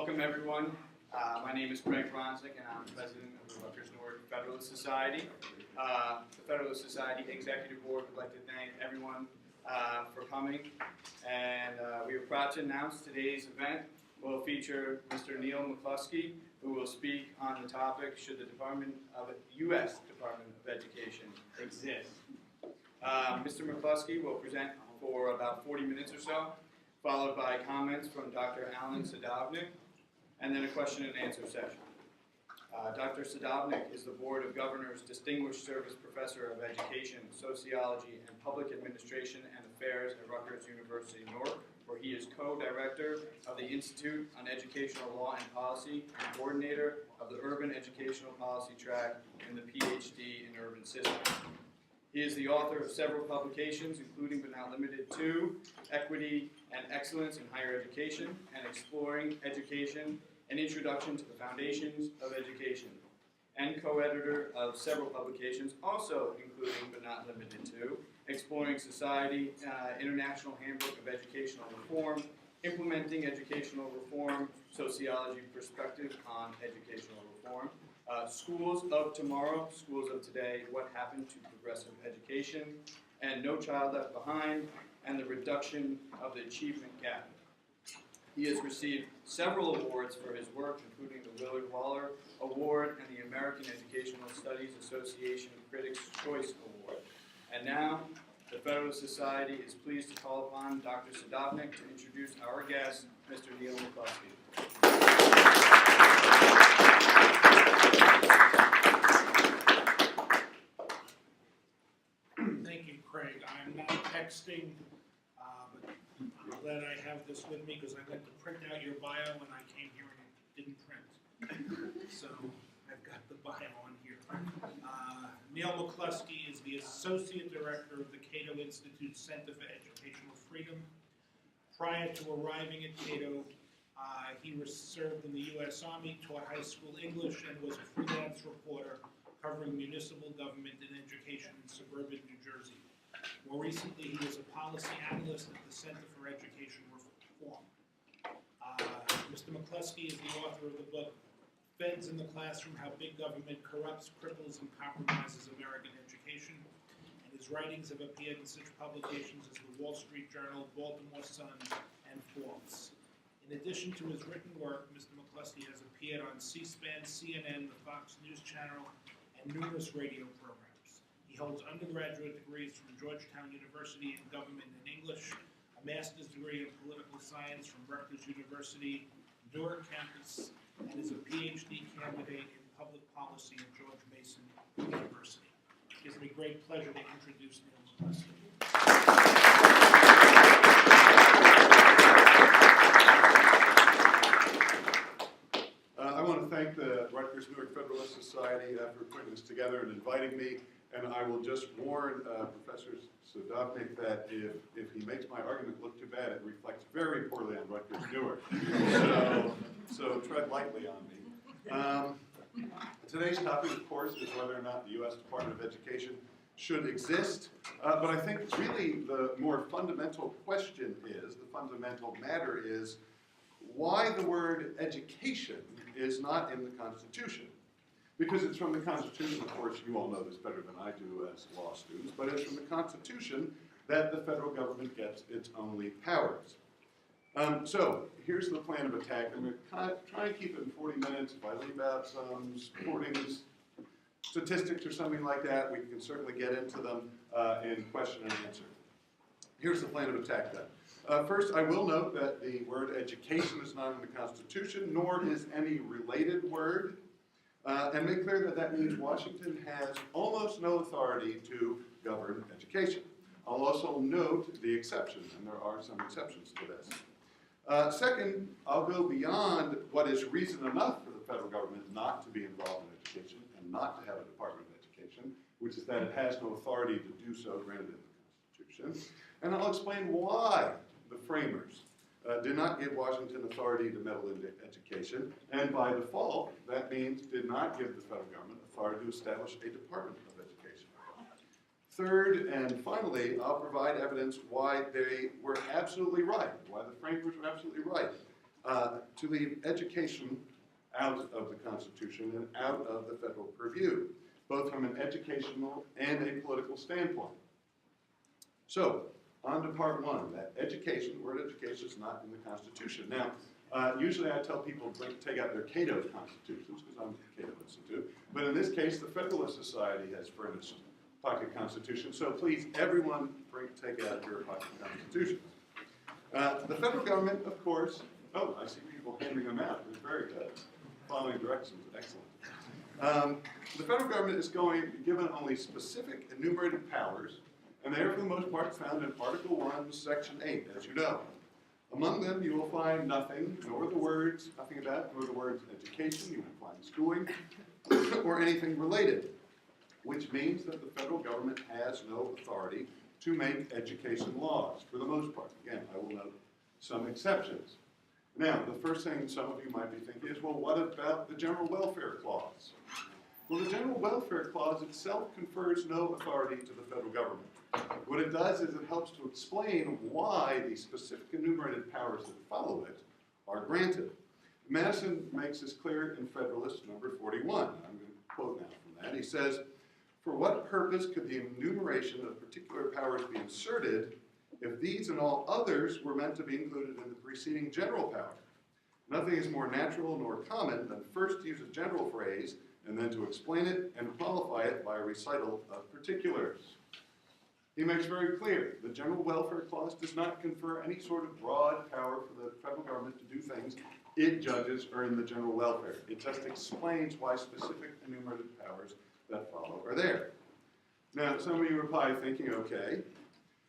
Welcome, everyone. My name is Craig Bronzik, and I'm president of the Rutgers Newark Federalist Society. The Federalist Society Executive Board would like to thank everyone for coming, and we are proud to announce today's event will feature Mr. Neil McCluskey, who will speak on the topic, should the U.S. Department of Education exist? Mr. McCluskey will present for about 40 minutes or so, followed by comments from Dr. Alan Sadovnik, and then a question and answer session. Dr. Sadovnik is the Board of Governors Distinguished Service Professor of Education, Sociology, and Public Administration and Affairs at Rutgers University, Newark, where he is co-director of the Institute on Educational Law and Policy and coordinator of the Urban Educational Policy track in the PhD in Urban Systems. He is the author of several publications, including but not limited to Equity and Excellence in Higher Education and Exploring Education, an Introduction to the Foundations of Education, and co-editor of several publications, also including but not limited to Exploring Society, International Handbook of Educational Reform, Implementing Educational Reform, Sociology Perspective on Educational Reform, Schools of Tomorrow, Schools of Today, What Happened to Progressive Education, and No Child Left Behind, and the Reduction of the Achievement Gap. He has received several awards for his work, including the Willard Waller Award and the American Educational Studies Association Critics' Choice Award. And now, the Federalist Society is pleased to call upon Dr. Sadovnik to introduce our guest, Mr. Neil McCluskey. Thank you, Craig. I'm not texting, but I'm glad I have this with me because I went to print out your bio when I came here and it didn't print. So I've got the bio on here. Neil McCluskey is the Associate Director of the Cato Institute Center for Educational Freedom. Prior to arriving at Cato, he served in the U.S. Army, taught high school English, and was a freelance reporter covering municipal government and education in suburban New Jersey. More recently, he was a policy analyst at the Center for Education Reform. Mr. McCluskey is the author of the book, Feds in the Classroom, How Big Government Corrupts, Cripples, and Compromises American Education. And his writings have appeared in such publications as the Wall Street Journal, Baltimore Sun, and Forbes. In addition to his written work, Mr. McCluskey has appeared on C-SPAN, CNN, the Fox News Channel, and numerous radio programs. He holds undergraduate degrees from Georgetown University in Government and English, a master's degree in political science from Rutgers University, Newark campus, and is a PhD candidate in public policy at George Mason University. It gives me great pleasure to introduce Neil McCluskey. I want to thank the Rutgers Newark Federalist Society for putting this together and inviting me. And I will just warn Professor Sadovnik that if he makes my argument look too bad, it reflects very poorly on Rutgers Newark. So tread lightly on me. Today's topic, of course, is whether or not the U.S. Department of Education should exist. But I think really the more fundamental question is, the fundamental matter is, why the word education is not in the Constitution. Because it's from the Constitution, of course, you all know this better than I do as law students, but it's from the Constitution that the federal government gets its only powers. So here's the plan of attack. I'm going to try and keep it in 40 minutes. If I leave out some supporting statistics or something like that, we can certainly get into them in question and answer. Here's the plan of attack then. First, I will note that the word education is not in the Constitution, nor is any related word. And make clear that that means Washington has almost no authority to govern education. I'll also note the exceptions, and there are some exceptions to this. Second, I'll go beyond what is reason enough for the federal government not to be involved in education and not to have a Department of Education, which is that it has no authority to do so granted in the Constitution. And I'll explain why the framers did not give Washington authority to meddle in education, and by default, that means did not give the federal government authority to establish a Department of Education. Third, and finally, I'll provide evidence why they were absolutely right, why the framers were absolutely right, to leave education out of the Constitution and out of the federal purview, both from an educational and a political standpoint. So, on to part one, that education, the word education is not in the Constitution. Now, usually I tell people to take out their Cato constitutions, because I'm at the Cato Institute, but in this case, the Federalist Society has furnished pocket constitutions, so please, everyone, take out your pocket constitutions. The federal government, of course, oh, I see people handing them out, it's very good. Following directions, excellent. The federal government is given only specific enumerated powers, and they are for the most part found in Article 1, Section 8, as you know. Among them, you will find nothing about, nor the words education, you won't find schooling, or anything related, which means that the federal government has no authority to make education laws, for the most part. Again, I will note some exceptions. Now, the first thing some of you might be thinking is, well, what about the General Welfare Clause? Well, the General Welfare Clause itself confers no authority to the federal government. What it does is it helps to explain why the specific enumerated powers that follow it are granted. Madison makes this clear in Federalist number 41. I'm going to quote now from that. He says, "For what purpose could the enumeration of particular powers be inserted if these and all others were meant to be included in the preceding general power? Nothing is more natural nor common than first to use a general phrase and then to explain it and qualify it by a recital of particulars." He makes very clear the General Welfare Clause does not confer any sort of broad power for the federal government to do things it judges are in the general welfare. It just explains why specific enumerated powers that follow are there. Now, some of you are probably thinking, okay,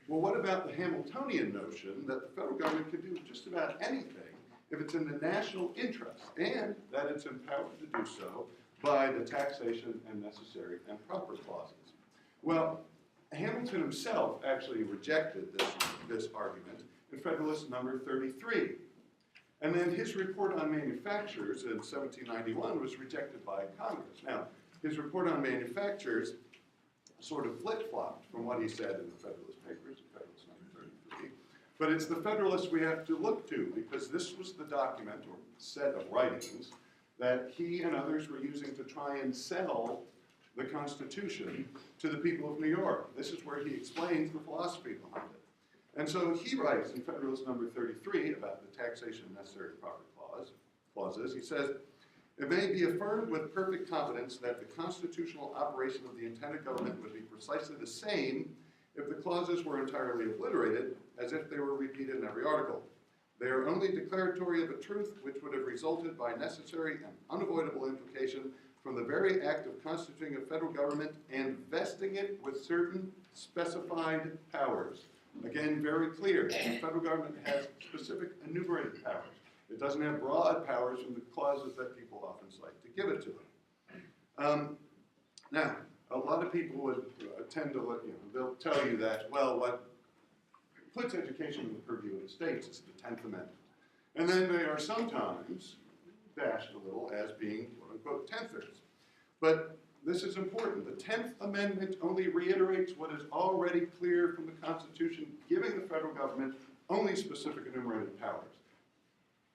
well, what about the Hamiltonian notion that the federal government can do just about anything if it's in the national interest and that it's empowered to do so by the taxation and necessary and proper clauses? Well, Hamilton himself actually rejected this argument in Federalist number 33. And then his report on manufactures in 1791 was rejected by Congress. Now, his report on manufactures sort of flip-flopped from what he said in the Federalist Papers, Federalist number 33. But it's the Federalist we have to look to, because this was the document or set of writings that he and others were using to try and sell the Constitution to the people of New York. This is where he explains the philosophy behind it. And so he writes in Federalist number 33 about the taxation necessary and proper clauses. He says, "It may be affirmed with perfect confidence that the constitutional operation of the intended government would be precisely the same if the clauses were entirely obliterated as if they were repeated in every article. They are only declaratory of a truth which would have resulted by necessary and unavoidable implication from the very act of constituting a federal government and vesting it with certain specified powers." Again, very clear. The federal government has specific enumerated powers. It doesn't have broad powers from the clauses that people often cite to give it to them. Now, a lot of people would tend to, they'll tell you that, well, what puts education in the purview of the states is the 10th Amendment. And then they are sometimes dashed a little as being, quote-unquote, tenthers. But this is important. The 10th Amendment only reiterates what is already clear from the Constitution, giving the federal government only specific enumerated powers.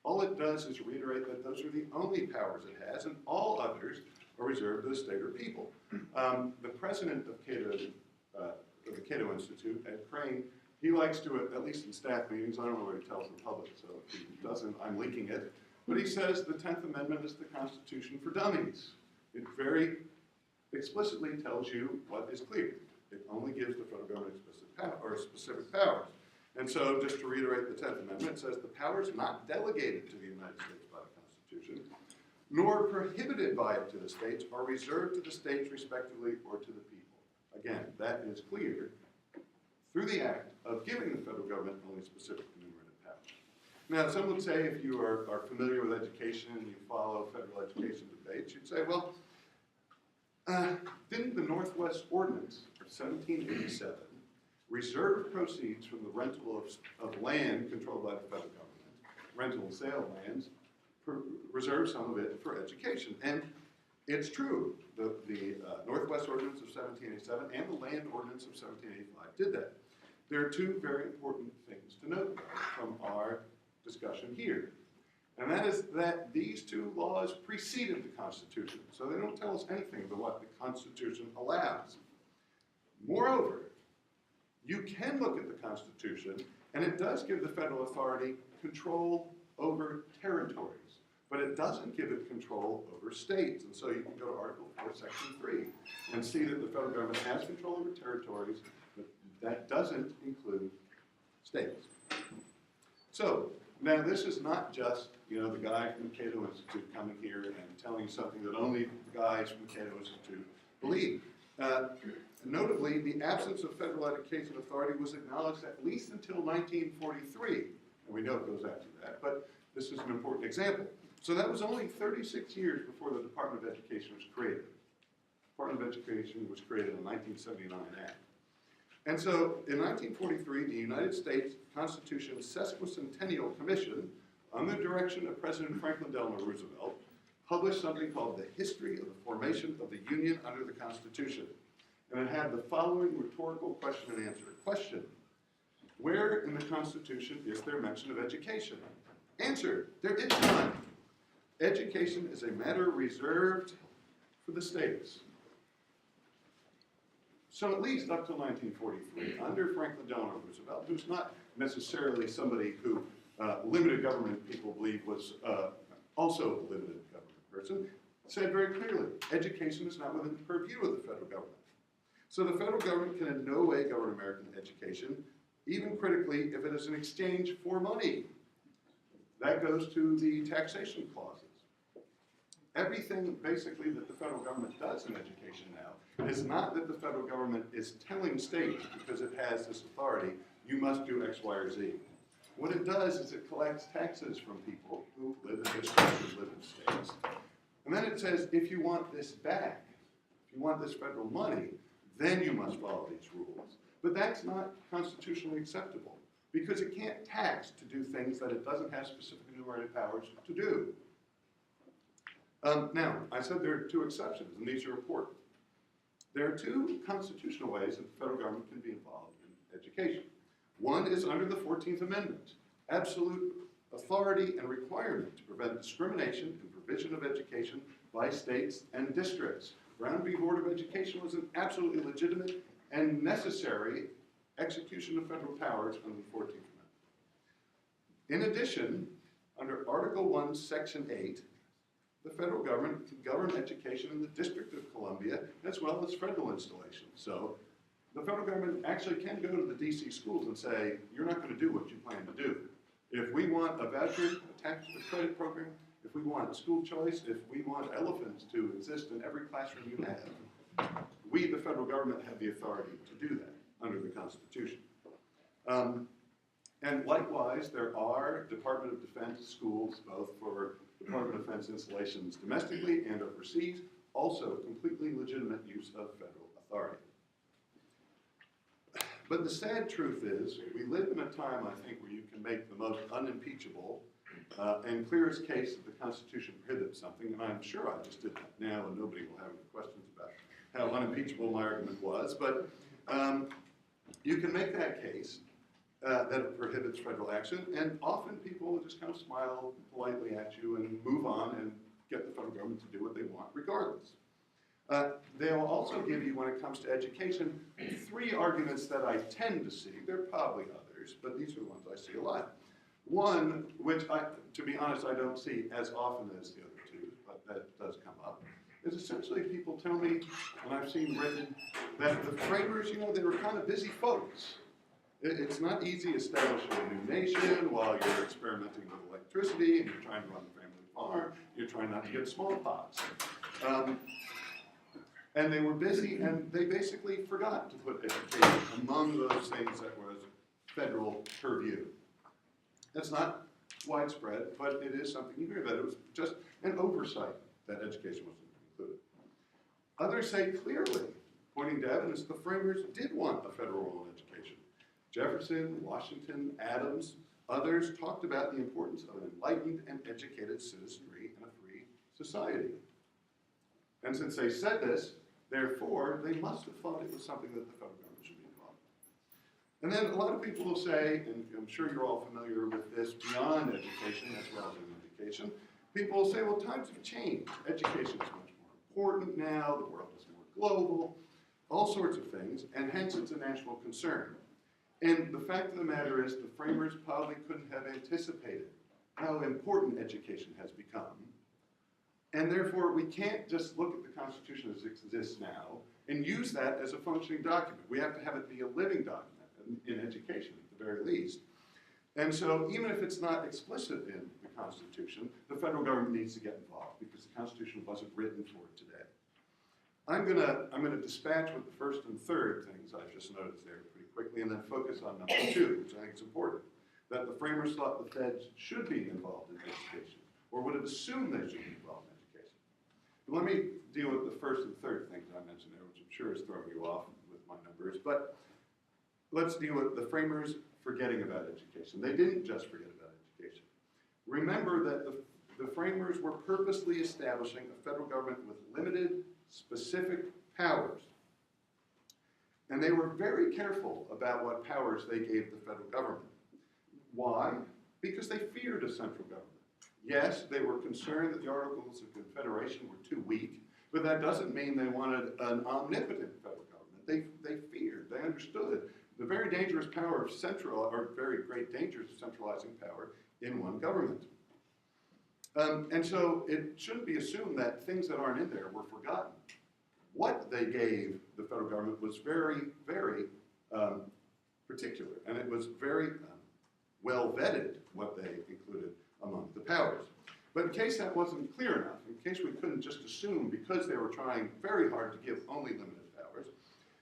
All it does is reiterate that those are the only powers it has, and all others are reserved to the state or people. The president of the Cato Institute, Ed Crane, he likes to, at least in staff meetings, I don't know what he tells the public, so if he doesn't, I'm leaking it, but he says the 10th Amendment is the Constitution for dummies. It very explicitly tells you what is clear. It only gives the federal government specific powers. And so, just to reiterate the 10th Amendment, it says the powers not delegated to the United States by the Constitution, nor prohibited by it to the states, are reserved to the states respectively or to the people. Again, that is clear through the act of giving the federal government only specific enumerated powers. Now, some would say, if you are familiar with education and you follow federal education debates, you'd say, well, didn't the Northwest Ordinance of 1787 reserve proceeds from the rental of land controlled by the federal government, rental and sale of lands, reserve some of it for education? And it's true. The Northwest Ordinance of 1787 and the Land Ordinance of 1785 did that. There are two very important things to note from our discussion here. And that is that these two laws preceded the Constitution, so they don't tell us anything about what the Constitution allows. Moreover, you can look at the Constitution, and it does give the federal authority control over territories, but it doesn't give it control over states. And so you can go to Article 4, Section 3, and see that the federal government has control over territories, but that doesn't include states. So, now this is not just, the guy from the Cato Institute coming here and telling you something that only the guys from the Cato Institute believe. Notably, the absence of federal education authority was acknowledged at least until 1943. And we know it goes after that, but this is an important example. So that was only 36 years before the Department of Education was created. The Department of Education was created in the 1979 Act. And so in 1943, the United States Constitution's Sesquicentennial Commission, under the direction of President Franklin Delano Roosevelt, published something called The History of the Formation of the Union under the Constitution. And it had the following rhetorical question and answer. Question: where in the Constitution is there mention of education? Answer: there is none. Education is a matter reserved for the states. So at least up to 1943, under Franklin Delano Roosevelt, who's not necessarily somebody who limited government people believe was also a limited government person, said very clearly, education is not within the purview of the federal government. So the federal government can in no way govern American education, even critically if it is in exchange for money. That goes to the taxation clauses. Everything basically that the federal government does in education now is not that the federal government is telling states, because it has this authority, you must do X, Y, or Z. What it does is it collects taxes from people who live in this country, live in states. And then it says, if you want this back, if you want this federal money, then you must follow these rules. But that's not constitutionally acceptable, because it can't tax to do things that it doesn't have specific enumerated powers to do. Now, I said there are two exceptions, and these are important. There are two constitutional ways that the federal government can be involved in education. One is under the 14th Amendment, absolute authority and requirement to prevent discrimination in provision of education by states and districts. Brown v. Board of Education was an absolutely legitimate and necessary execution of federal powers under the 14th Amendment. In addition, under Article 1, Section 8, the federal government can govern education in the District of Columbia as well as federal installations. So the federal government actually can go to the DC schools and say, you're not going to do what you plan to do. If we want a voucher, a tax credit program, if we want school choice, if we want elephants to exist in every classroom you have, we, the federal government, have the authority to do that under the Constitution. And likewise, there are Department of Defense schools, both for Department of Defense installations domestically and overseas, also completely legitimate use of federal authority. But the sad truth is, we live in a time, I think, where you can make the most unimpeachable and clearest case that the Constitution prohibits something, and I'm sure I just did that now, and nobody will have any questions about how unimpeachable my argument was, but you can make that case that it prohibits federal action, and often people will just kind of smile politely at you and move on and get the federal government to do what they want regardless. They will also give you, when it comes to education, three arguments that I tend to see. There are probably others, but these are the ones I see a lot. One, which, to be honest, I don't see as often as the other two, but that does come up, is essentially people tell me, and I've seen written, that the framers, they were kind of busy folks. It's not easy establishing a new nation while you're experimenting with electricity and you're trying to run a family farm, you're trying not to get smallpox. And they were busy, and they basically forgot to put education among those things that was federal purview. That's not widespread, but it is something you hear that it was just an oversight that education wasn't included. Others say clearly, pointing to evidence, the framers did want a federal role in education. Jefferson, Washington, Adams, others talked about the importance of an enlightened and educated citizenry in a free society. And since they said this, therefore, they must have thought it was something that the federal government should be involved in. And then a lot of people will say, and I'm sure you're all familiar with this, beyond education as well as in education, people will say, well, times have changed. Education is much more important now, the world is more global, all sorts of things, and hence it's a national concern. And the fact of the matter is the framers probably couldn't have anticipated how important education has become. And therefore, we can't just look at the Constitution as it exists now and use that as a functioning document. We have to have it be a living document in education, at the very least. And so even if it's not explicit in the Constitution, the federal government needs to get involved because the Constitution wasn't written for it today. I'm gonna dispatch with the first and third things I've just noticed there pretty quickly and then focus on number 2, which I think is important, that the framers thought the feds should be involved in education, or would have assumed they should be involved in education. But let me deal with the first and third things I mentioned there, which I'm sure is throwing you off with my numbers, but let's deal with the framers forgetting about education. They didn't just forget about education. Remember that the framers were purposely establishing a federal government with limited, specific powers. And they were very careful about what powers they gave the federal government. Why? Because they feared a central government. Yes, they were concerned that the Articles of Confederation were too weak, but that doesn't mean they wanted an omnipotent federal government. They feared, they understood the very dangerous power of very great dangers of centralizing power in one government. And so it shouldn't be assumed that things that aren't in there were forgotten. What they gave the federal government was very, very particular, and it was very well vetted what they included among the powers. But in case that wasn't clear enough, in case we couldn't just assume because they were trying very hard to give only limited powers,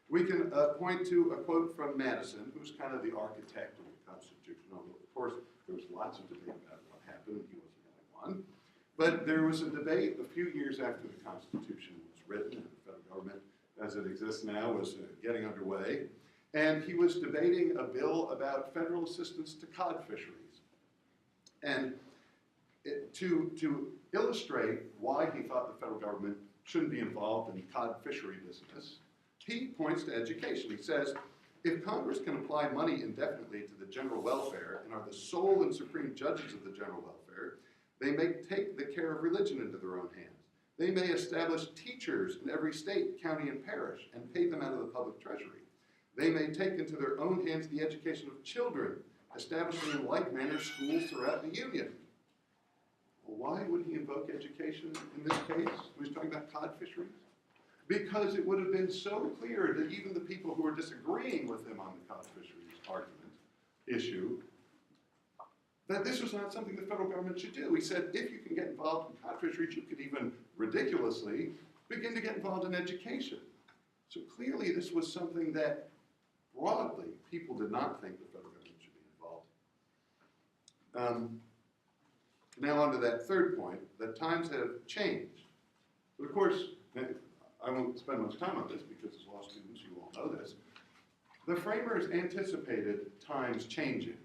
we can point to a quote from Madison, who's kind of the architect of the Constitution, although of course there was lots of debate about what happened, he wasn't the only one. But there was a debate a few years after the Constitution was written, and the federal government as it exists now was getting underway, and he was debating a bill about federal assistance to cod fisheries. And to illustrate why he thought the federal government shouldn't be involved in the cod fishery business, he points to education. He says, if Congress can apply money indefinitely to the general welfare and are the sole and supreme judges of the general welfare, they may take the care of religion into their own hands. They may establish teachers in every state, county, and parish and pay them out of the public treasury. They may take into their own hands the education of children, establishing in like manner schools throughout the Union. Well, why would he invoke education in this case? He was talking about cod fisheries. Because it would have been so clear that even the people who were disagreeing with him on the cod fisheries argument issue, that this was not something the federal government should do. He said, if you can get involved in cod fisheries, you could even ridiculously begin to get involved in education. So clearly this was something that broadly people did not think the federal government should be involved. Now on to that third point, that times have changed. But of course, I won't spend much time on this because as law students you all know this. The framers anticipated times changing,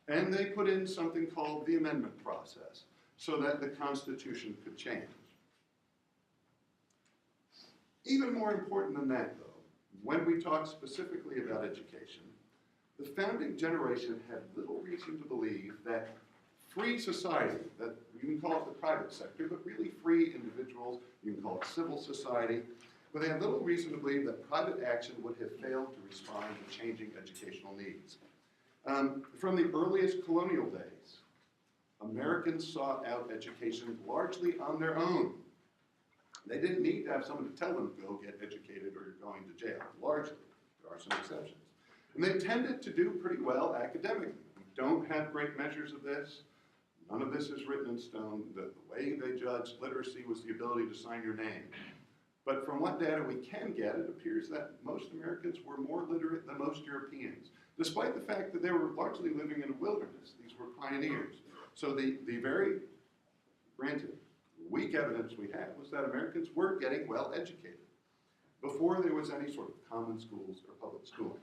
and they put in something called the amendment process so that the Constitution could change. Even more important than that, though, when we talk specifically about education, the founding generation had little reason to believe that free society, that you can call it the private sector, but really free individuals, you can call it civil society, but they had little reason to believe that private action would have failed to respond to changing educational needs. From the earliest colonial days, Americans sought out education largely on their own. They didn't need to have someone to tell them to go get educated or you're going to jail, largely. There are some exceptions. And they tended to do pretty well academically. We don't have great measures of this. None of this is written in stone. The way they judged literacy was the ability to sign your name. But from what data we can get, it appears that most Americans were more literate than most Europeans, despite the fact that they were largely living in a wilderness. These were pioneers. So the very, granted, weak evidence we had was that Americans were getting well educated before there was any sort of common schools or public schooling.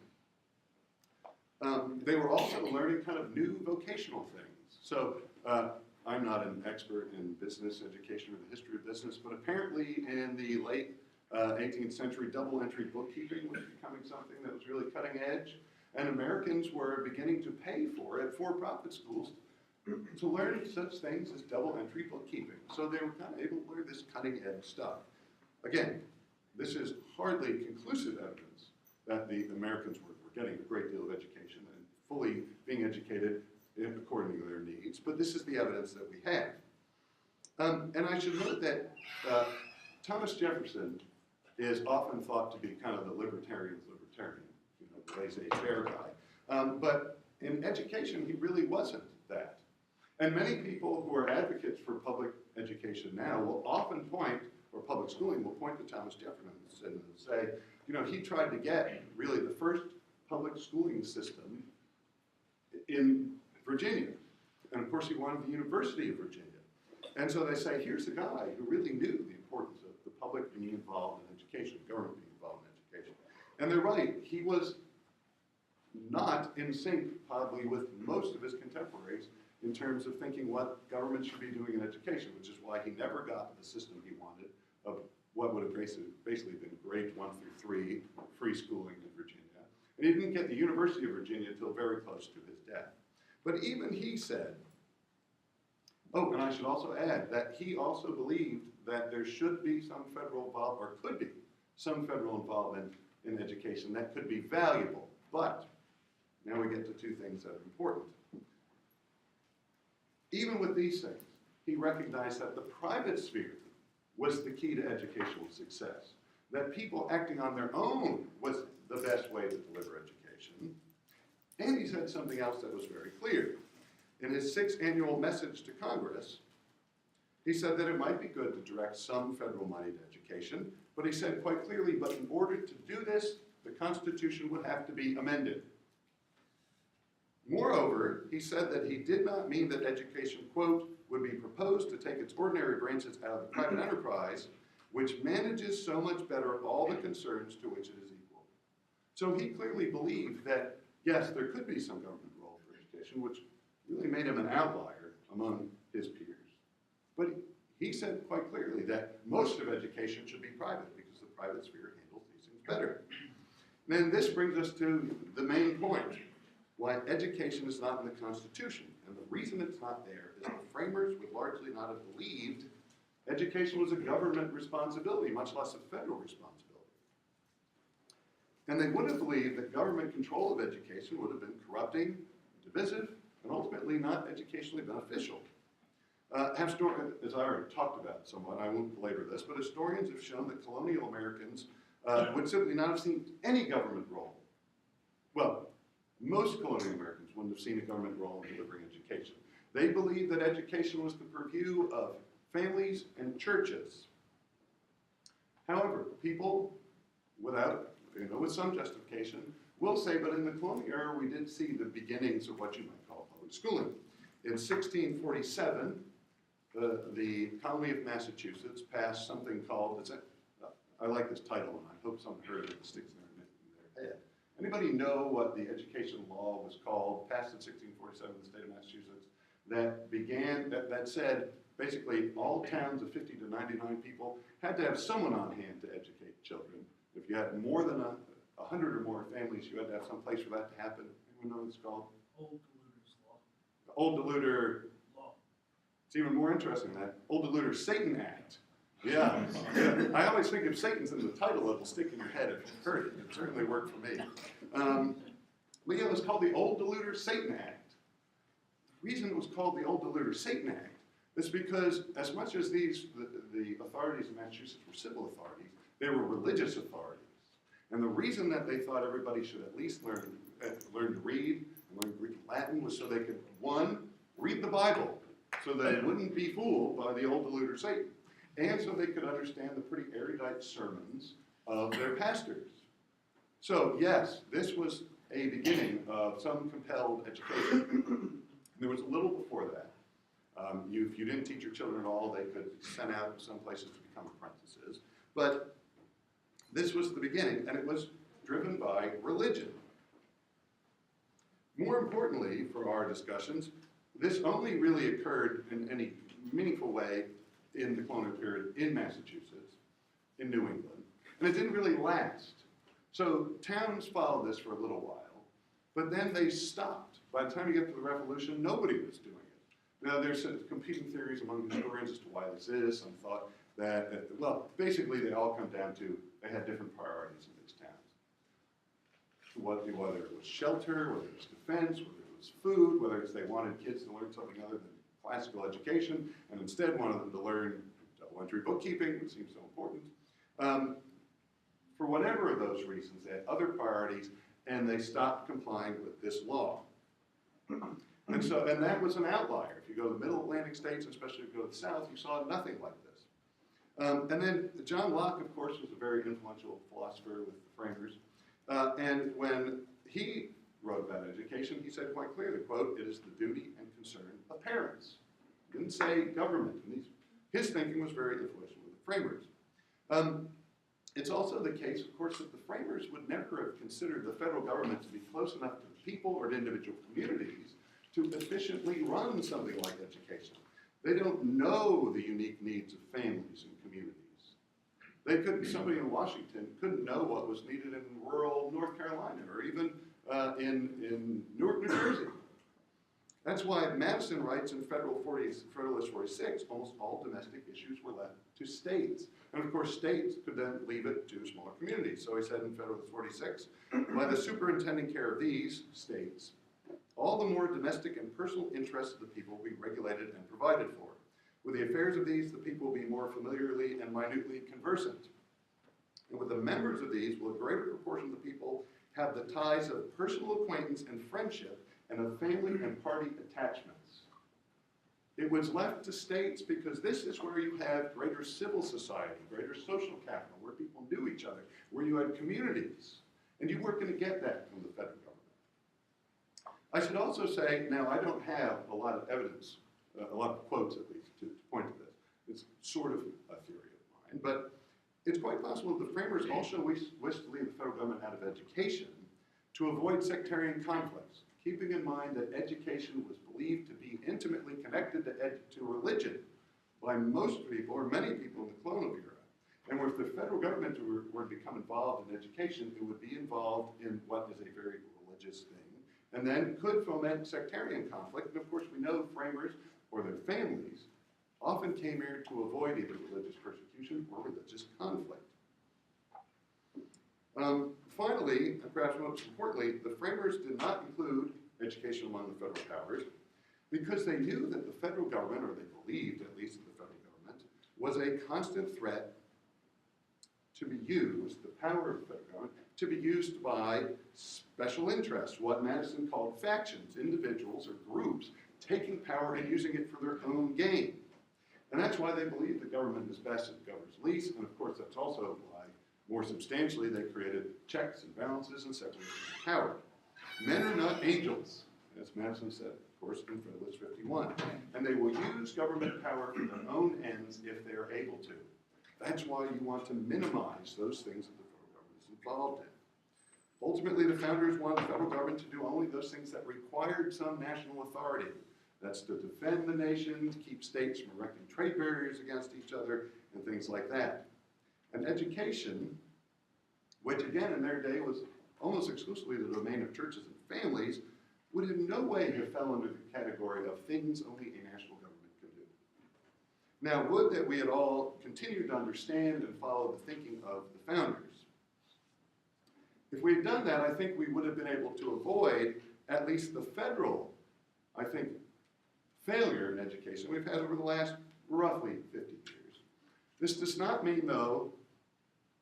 They were also learning kind of new vocational things. So I'm not an expert in business education or the history of business, but apparently in the late 18th century, double entry bookkeeping was becoming something that was really cutting edge. And Americans were beginning to pay for it, for-profit schools, to learn such things as double entry bookkeeping. So they were kind of able to learn this cutting edge stuff. Again, this is hardly conclusive evidence that the Americans were getting a great deal of education and fully being educated according to their needs, but this is the evidence that we have. And I should note that Thomas Jefferson is often thought to be kind of the libertarian's libertarian, you know, the laissez-faire guy. But in education, he really wasn't that. And many people who are advocates for public education now will often point, or public schooling will point to Thomas Jefferson and say, you know, he tried to get really the first public schooling system in Virginia. And of course, he wanted the University of Virginia. And so they say, here's a guy who really knew the importance of the public being involved in education, government being involved in education. And they're right, he was not in sync, probably, with most of his contemporaries in terms of thinking what government should be doing in education, which is why he never got the system he wanted of what would have basically been grades 1 through 3, free schooling in Virginia. And he didn't get the University of Virginia until very close to his death. But even he said, oh, and I should also add that he also believed that there should be some federal involvement, or could be some federal involvement in education that could be valuable. But now we get to two things that are important. Even with these things, he recognized that the private sphere was the key to educational success, that people acting on their own was the best way to deliver education. And he said something else that was very clear. In his 6th annual message to Congress, he said that it might be good to direct some federal money to education, but he said quite clearly, but in order to do this, the Constitution would have to be amended. Moreover, he said that he did not mean that education, quote, would be proposed to take its ordinary branches out of the private enterprise, which manages so much better all the concerns to which it is equal. So he clearly believed that, yes, there could be some government role for education, which really made him an outlier among his peers. But he said quite clearly that most of education should be private because the private sphere handles these things better. And then this brings us to the main point, why education is not in the Constitution. And the reason it's not there is the framers would largely not have believed education was a government responsibility, much less a federal responsibility. And they would have believed that government control of education would have been corrupting, divisive, and ultimately not educationally beneficial. As I already talked about somewhat, I won't belabor this, but historians have shown that colonial Americans would simply not have seen any government role. Well, most colonial Americans wouldn't have seen a government role in delivering education. They believed that education was the purview of families and churches. However, people with some justification, will say, but in the colonial era, we did see the beginnings of what you might call public schooling. In 1647, the colony of Massachusetts passed something called, I like this title, and I hope someone heard it, it sticks in their head. Anybody know what the education law was called, passed in 1647 in the state of Massachusetts, that said, basically, all towns of 50 to 99 people had to have someone on hand to educate children. If you had more than 100 or more families, you had to have some place for that to happen. Anyone know what it's called? Old Deluder's Law. The Old Deluder Law. It's even more interesting than that. Old Deluder Satan Act. Yeah. I always think if Satan's in the title, it'll stick in your head if you've heard it. It certainly worked for me. But yeah, it was called the Old Deluder Satan Act. The reason it was called the Old Deluder Satan Act is because as much as the authorities in Massachusetts were civil authorities, they were religious authorities. And the reason that they thought everybody should at least learn to read and learn Greek and Latin was so they could, one, read the Bible, so they wouldn't be fooled by the old deluder Satan, and so they could understand the pretty erudite sermons of their pastors. So yes, this was a beginning of some compelled education. There was a little before that. If you didn't teach your children at all, they could send out some places to become apprentices. But this was the beginning, and it was driven by religion. More importantly, for our discussions, this only really occurred in any meaningful way in the colonial period in Massachusetts, in New England, and it didn't really last. So towns followed this for a little while, but then they stopped. By the time you get to the Revolution, nobody was doing it. Now, there's some competing theories among historians as to why this is. Some thought that, well, basically they all come down to they had different priorities in these towns. Whether it was shelter, whether it was defense, whether it was food, whether it's they wanted kids to learn something other than classical education, and instead wanted them to learn double entry bookkeeping, which seems so important. For whatever of those reasons, they had other priorities, and they stopped complying with this law. And that was an outlier. If you go to the middle Atlantic states, especially if you go to the South, you saw nothing like this. And then John Locke, of course, was a very influential philosopher with the framers. And when he wrote about education, he said quite clearly, quote, "It is the duty and concern of parents." He didn't say government. And his thinking was very influential with the framers. It's also the case, of course, that the framers would never have considered the federal government to be close enough to the people or to individual communities to efficiently run something like education. They don't know the unique needs of families and communities. Somebody in Washington couldn't know what was needed in rural North Carolina or even in Newark, New Jersey. That's why Madison writes in Federalist 46, almost all domestic issues were left to states. And of course, states could then leave it to smaller communities. So he said in Federalist 46, by the superintending care of these states, all the more domestic and personal interests of the people will be regulated and provided for. With the affairs of these, the people will be more familiarly and minutely conversant. And with the members of these, will a greater proportion of the people have the ties of personal acquaintance and friendship and of family and party attachments. It was left to states because this is where you have greater civil society, greater social capital, where people knew each other, where you had communities. And you weren't going to get that from the federal government. I should also say, now I don't have a lot of evidence, a lot of quotes at least, to point to this. It's sort of a theory of mine, but it's quite possible that the framers also wished to leave the federal government out of education to avoid sectarian conflicts, keeping in mind that education was believed to be intimately connected to religion by most people, or many people in the colonial era. And if the federal government were to become involved in education, it would be involved in what is a very religious thing, and then could foment sectarian conflict. And of course, we know framers or their families often came here to avoid either religious persecution or religious conflict. Finally, and perhaps most importantly, the framers did not include education among the federal powers because they knew that the federal government, or they believed at least that the federal government, was a constant threat to be used, the power of the federal government, to be used by special interests, what Madison called factions, individuals or groups taking power and using it for their own gain. And that's why they believe the government is best if it governs least, and of course that's also why, more substantially, they created checks and balances and separation of power. Men are not angels, as Madison said, of course, in Federalist 51, and they will use government power for their own ends if they are able to. That's why you want to minimize those things that the federal government is involved in. Ultimately, the founders wanted the federal government to do only those things that required some national authority. That's to defend the nation, to keep states from erecting trade barriers against each other, and things like that. And education, which again in their day was almost exclusively the domain of churches and families, would in no way have fell under the category of things only a national government could do. Now, would that we had all continued to understand and follow the thinking of the founders. If we had done that, I think we would have been able to avoid at least the federal, I think, failure in education we've had over the last roughly 50 years. This does not mean, though,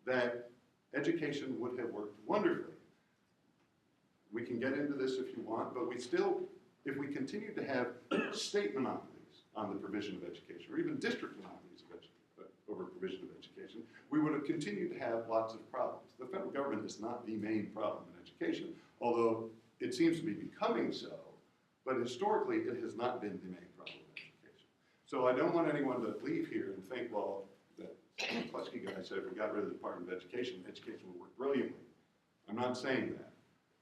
that education would have worked wonderfully. We can get into this if you want, but if we continue to have state monopolies on the provision of education, or even district monopolies over provision of education, we would have continued to have lots of problems. The federal government is not the main problem in education, although it seems to be becoming so, but historically it has not been the main problem in education. So I don't want anyone to leave here and think, well, that Klutsky guy said if we got rid of the Department of Education, education would work brilliantly. I'm not saying that.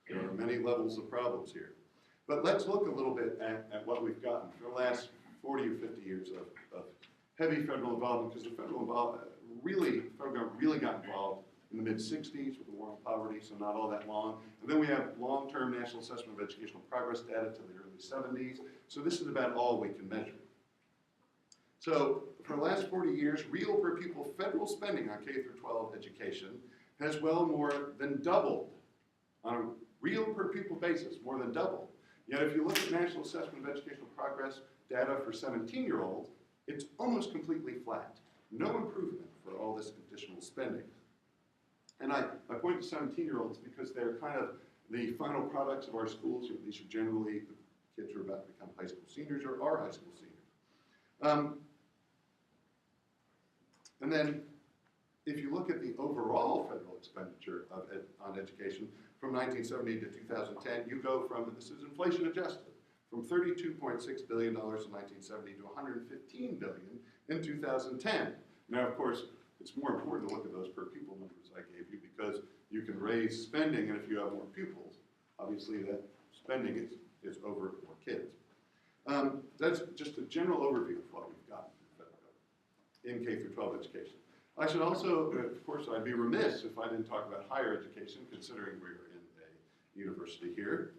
There are many levels of problems here. But let's look a little bit at what we've gotten for the last 40 or 50 years of heavy federal involvement, because the federal government really got involved in the mid-60s with the war on poverty, so not all that long. And then we have long-term National Assessment of Educational Progress data to the early early 70s. So this is about all we can measure. So for the last 40 years, real per pupil federal spending on K through 12 education has well more than doubled on a real per pupil basis, more than doubled. Yet if you look at National Assessment of Educational Progress data for 17-year-olds, it's almost completely flat. No improvement for all this additional spending. And I point to 17-year-olds because they're kind of the final products of our schools. These are generally the kids who are about to become high school seniors or are high school seniors. And then if you look at the overall federal expenditure on education from 1970 to 2010, you go from, this is inflation adjusted, from $32.6 billion in 1970 to $115 billion in 2010. Now, of course, it's more important to look at those per pupil numbers I gave you because you can raise spending, and if you have more pupils, obviously that spending is over more kids. That's just a general overview of what we've got in K through 12 education. I should also, of course, I'd be remiss if I didn't talk about higher education, considering we're in a university here.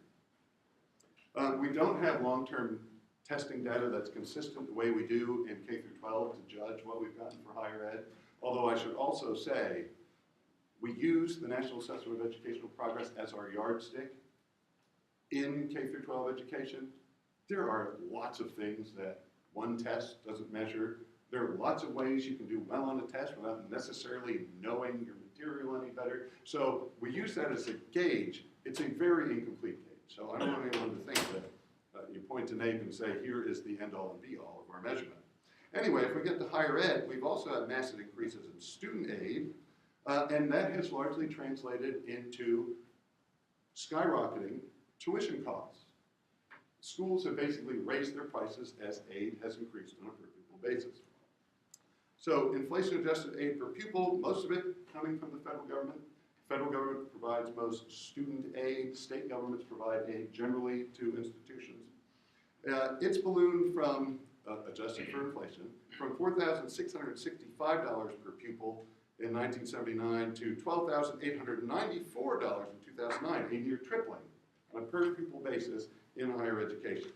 We don't have long-term testing data that's consistent the way we do in K through 12 to judge what we've gotten for higher ed. Although I should also say, we use the National Assessment of Educational Progress as our yardstick in K through 12 education. There are lots of things that one test doesn't measure. There are lots of ways you can do well on a test without necessarily knowing your material any better. So we use that as a gauge. It's a very incomplete gauge. So I don't want anyone to think that you point to NAEP and say, here is the end-all and be-all of our measurement. Anyway, if we get to higher ed, we've also had massive increases in student aid, and that has largely translated into skyrocketing tuition costs. Schools have basically raised their prices as aid has increased on a per pupil basis. So inflation-adjusted aid per pupil, most of it coming from the federal government. Federal government provides most student aid. State governments provide aid generally to institutions. It's ballooned from, adjusted for inflation, from $4,665 per pupil in 1979 to $12,894 in 2009, a near tripling on a per pupil basis in higher education.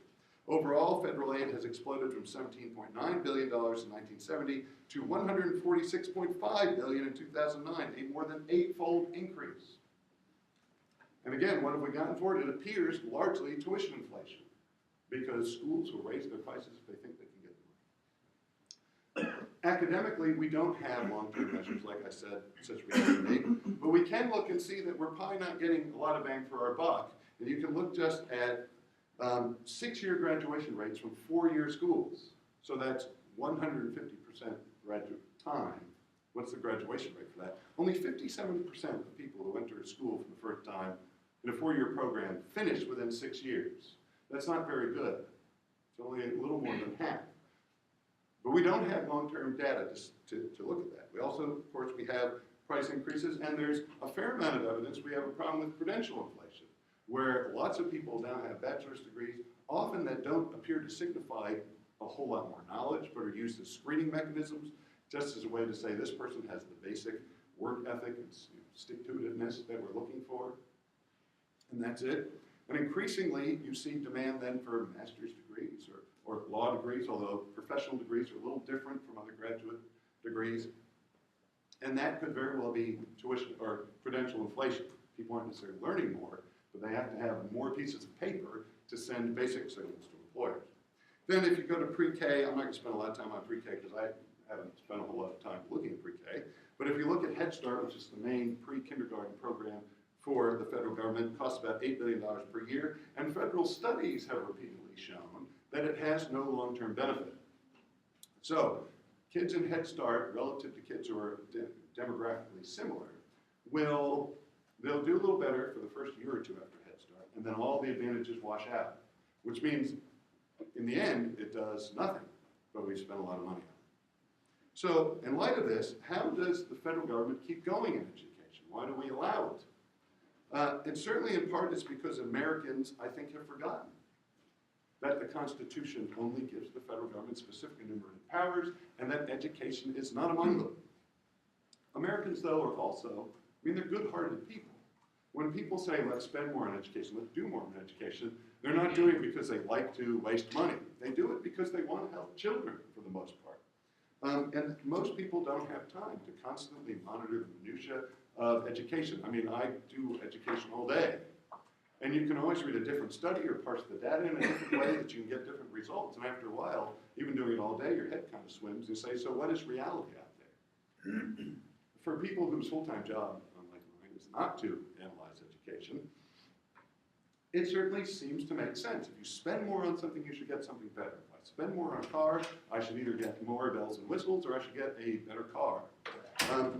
Overall, federal aid has exploded from $17.9 billion in 1970 to $146.5 billion in 2009, a more than 8-fold increase. And again, what have we gotten for it? It appears largely tuition inflation, because schools will raise their prices if they think they can get them. Academically, we don't have long-term measures, like I said, such reality, but we can look and see that we're probably not getting a lot of bang for our buck. And you can look just at 6-year graduation rates from 4-year schools. So that's 150% graduate time. What's the graduation rate for that? Only 57% of people who enter a school for the first time in a 4-year program finish within 6 years. That's not very good. It's only a little more than half. But we don't have long-term data to look at that. We also, of course, we have price increases, and there's a fair amount of evidence we have a problem with credential inflation, where lots of people now have bachelor's degrees, often that don't appear to signify a whole lot more knowledge, but are used as screening mechanisms, just as a way to say this person has the basic work ethic and stick-to-itiveness that we're looking for, and that's it. And increasingly, you see demand then for master's degrees or law degrees, although professional degrees are a little different from other graduate degrees. And that could very well be tuition or credential inflation. People aren't necessarily learning more, but they have to have more pieces of paper to send basic signals to employers. Then if you go to pre-K, I'm not going to spend a lot of time on pre-K because I haven't spent a whole lot of time looking at pre-K, but if you look at Head Start, which is the main pre-kindergarten program for the federal government, it costs about $8 billion per year, and federal studies have repeatedly shown that it has no long-term benefit. So kids in Head Start, relative to kids who are demographically similar, they'll do a little better for the first year or two after Head Start, and then all the advantages wash out, which means in the end, it does nothing, but we spend a lot of money on it. So in light of this, how does the federal government keep going in education? Why do we allow it? And certainly in part it's because Americans, I think, have forgotten that the Constitution only gives the federal government specific enumerated powers and that education is not among them. Americans, though, are also, they're good-hearted people. When people say, let's spend more on education, let's do more on education, They're not doing it because they like to waste money. They do it because they want to help children for the most part. And most people don't have time to constantly monitor the minutia of education. I mean, I do education all day. And you can always read a different study or parse the data in a different way that you can get different results. And after a while, even doing it all day, your head kind of swims. You say, so what is reality out there? For people whose full-time job, unlike mine, is not to analyze education, it certainly seems to make sense. If you spend more on something, you should get something better. If I spend more on a car, I should either get more bells and whistles or I should get a better car.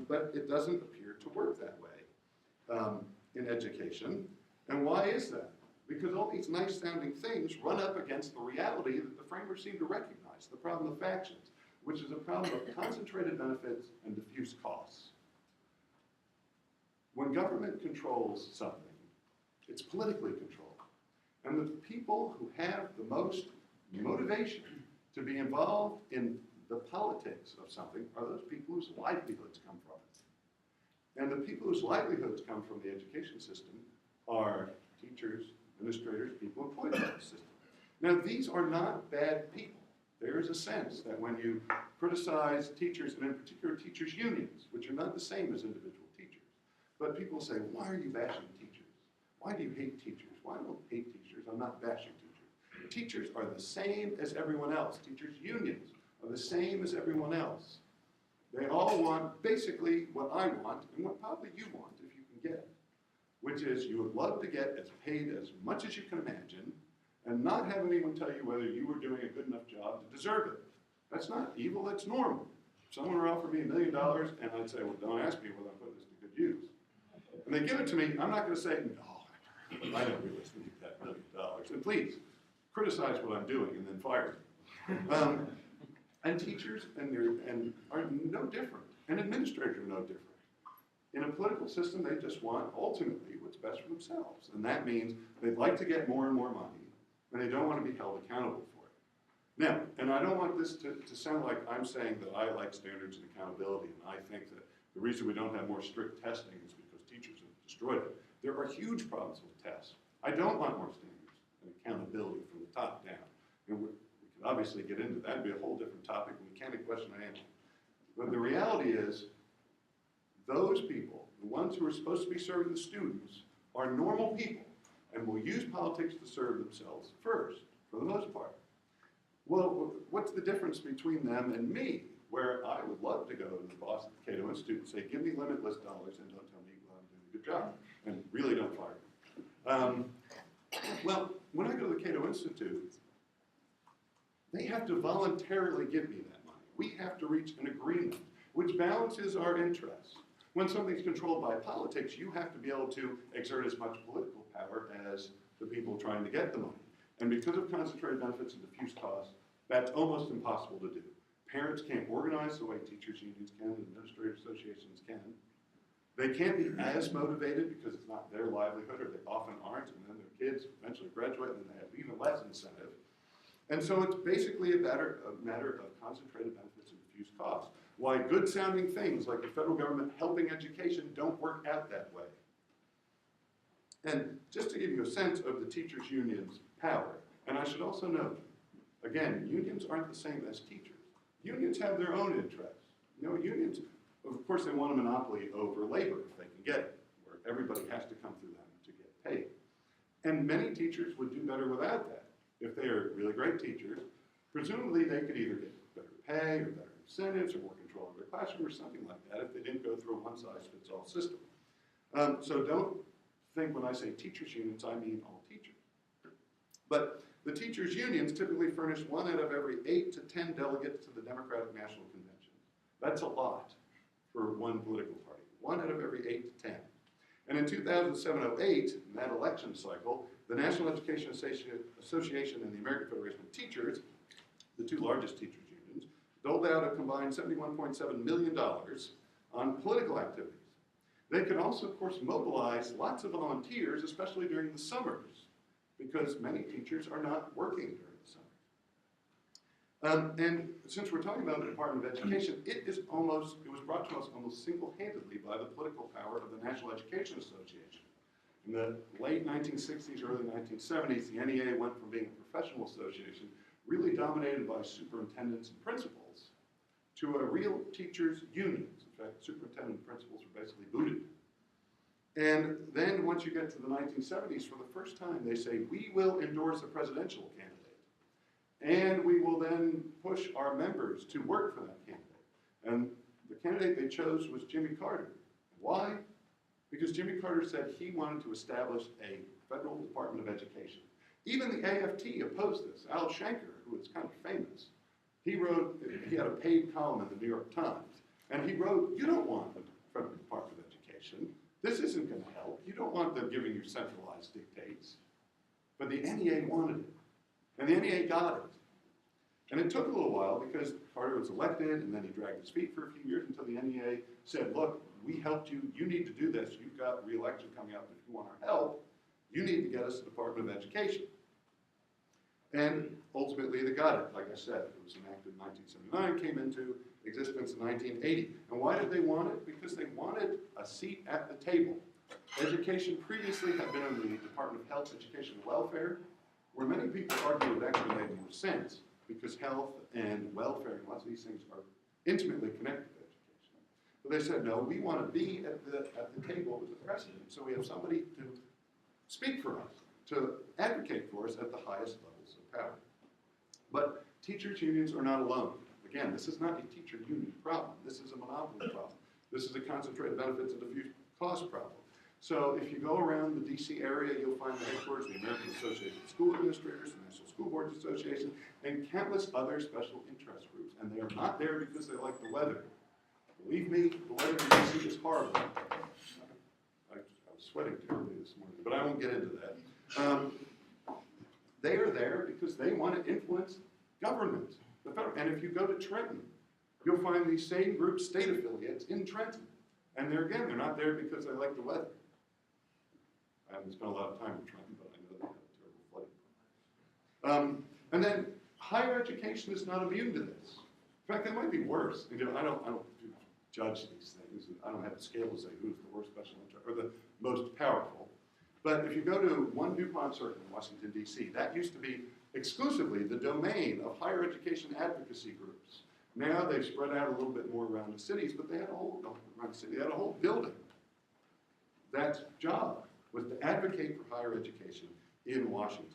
But it doesn't appear to work that way in education. And why is that? Because all these nice sounding things run up against the reality that the framers seem to recognize, the problem of factions, which is a problem of concentrated benefits and diffuse costs. When government controls something, it's politically controlled. And the people who have the most motivation to be involved in the politics of something are those people whose livelihoods come from it. And the people whose livelihoods come from the education system are teachers, administrators, people employed by the system. Now, these are not bad people. There is a sense that when you criticize teachers, and in particular teachers' unions, which are not the same as individual teachers, but people say, why are you bashing teachers? Why do you hate teachers? Why don't I hate teachers? I'm not bashing teachers. Teachers are the same as everyone else. Teachers' unions are the same as everyone else. They all want basically what I want and what probably you want if you can get it, which is you would love to get as paid as much as you can imagine and not have anyone tell you whether you were doing a good enough job to deserve it. That's not evil, that's normal. If someone were offered me $1 million and I'd say, well, don't ask me whether I put this to good use. And they give it to me, I'm not going to say, no, I don't really need that $1 million. And please, criticize what I'm doing and then fire me. And teachers are no different, and administrators are no different. In a political system, they just want ultimately what's best for themselves. And that means they'd like to get more and more money, and they don't want to be held accountable for it. Now, and I don't want this to sound like I'm saying that I like standards and accountability, and I think that the reason we don't have more strict testing is because teachers have destroyed it. There are huge problems with tests. I don't want more standards and accountability from the top down. And we could obviously get into that. It'd be a whole different topic. We can't question and answer. But the reality is, those people, the ones who are supposed to be serving the students, are normal people and will use politics to serve themselves first, for the most part. Well, what's the difference between them and me, where I would love to go to the boss at the Cato Institute and say, give me limitless dollars and don't tell me well, I'm doing a good job, and really don't fire me. Well, when I go to the Cato Institute, they have to voluntarily give me that money. We have to reach an agreement which balances our interests. When something's controlled by politics, you have to be able to exert as much political power as the people trying to get the money. And because of concentrated benefits and diffuse costs, that's almost impossible to do. Parents can't organize the way teachers' unions can and administrative associations can. They can't be as motivated because it's not their livelihood, or they often aren't, and then their kids eventually graduate and then they have even less incentive. And so it's basically a matter of concentrated benefits and diffuse costs. Why good-sounding things like the federal government helping education don't work out that way. And just to give you a sense of the teachers' union's power, and I should also note, again, unions aren't the same as teachers. Unions have their own interests. You know, unions, of course, they want a monopoly over labor if they can get it, where everybody has to come through them to get paid. And many teachers would do better without that. If they are really great teachers, presumably they could either get better pay or better incentives or more control of their classroom or something like that if they didn't go through a one-size-fits-all system. So don't think when I say teachers' unions, I mean all teachers. But the teachers' unions typically furnish 1 out of every 8 to 10 delegates to the Democratic National Convention. That's a lot for one political party. 1 out of every 8 to 10. And in 2007-08, in that election cycle, the National Education Association and the American Federation of Teachers, the two largest teachers' unions, doled out a combined $71.7 million on political activities. They could also, of course, mobilize lots of volunteers, especially during the summers, because many teachers are not working during the summer. And since we're talking about the Department of Education, it was brought to us almost single-handedly by the political power of the National Education Association. In the late 1960s, early 1970s, the NEA went from being a professional association, really dominated by superintendents and principals, to a real teachers' unions. In fact, superintendent and principals were basically booted. And then once you get to the 1970s, for the first time, they say, we will endorse a presidential candidate. And we will then push our members to work for that candidate. And the candidate they chose was Jimmy Carter. Why? Because Jimmy Carter said he wanted to establish a federal Department of Education. Even the AFT opposed this. Al Shanker, who is kind of famous, he had a paid column in the New York Times, and he wrote, you don't want the federal Department of Education. This isn't going to help. You don't want them giving you centralized dictates. But the NEA wanted it, and the NEA got it. And it took a little while because Carter was elected, and then he dragged his feet for a few years until the NEA said, look, we helped you. You need to do this. You've got re-election coming up. If you want our help, you need to get us the Department of Education. And ultimately, they got it. Like I said, it was enacted in 1979, came into existence in 1980. And why did they want it? Because they wanted a seat at the table. Education previously had been under the Department of Health, Education, and Welfare, where many people argue it actually made more sense because health and welfare and lots of these things are intimately connected to education. But they said, no, we want to be at the table with the president, so we have somebody to speak for us, to advocate for us at the highest levels of power. But teachers' unions are not alone. Again, this is not a teacher union problem. This is a monopoly problem. This is a concentrated benefits and diffuse cost problem. So if you go around the DC area, you'll find the headquarters of the American Association of School Administrators, the National School Boards Association, and countless other special interest groups. And they are not there because they like the weather. Believe me, the weather in DC is horrible. I was sweating terribly this morning, but I won't get into that. They are there because they want to influence government. The federal, and if you go to Trenton, you'll find these same group state affiliates in Trenton. And they're not there because they like the weather. I haven't spent a lot of time in Trenton, but I know they have a terrible flooding. And then higher education is not immune to this. In fact, it might be worse. I don't judge these things. I don't have the scale to say who's the worst special interest or the most powerful. But if you go to One DuPont Circle in Washington, D.C., that used to be exclusively the domain of higher education advocacy groups. Now they've spread out a little bit more around the cities, but they had a whole building. That job was to advocate for higher education in Washington.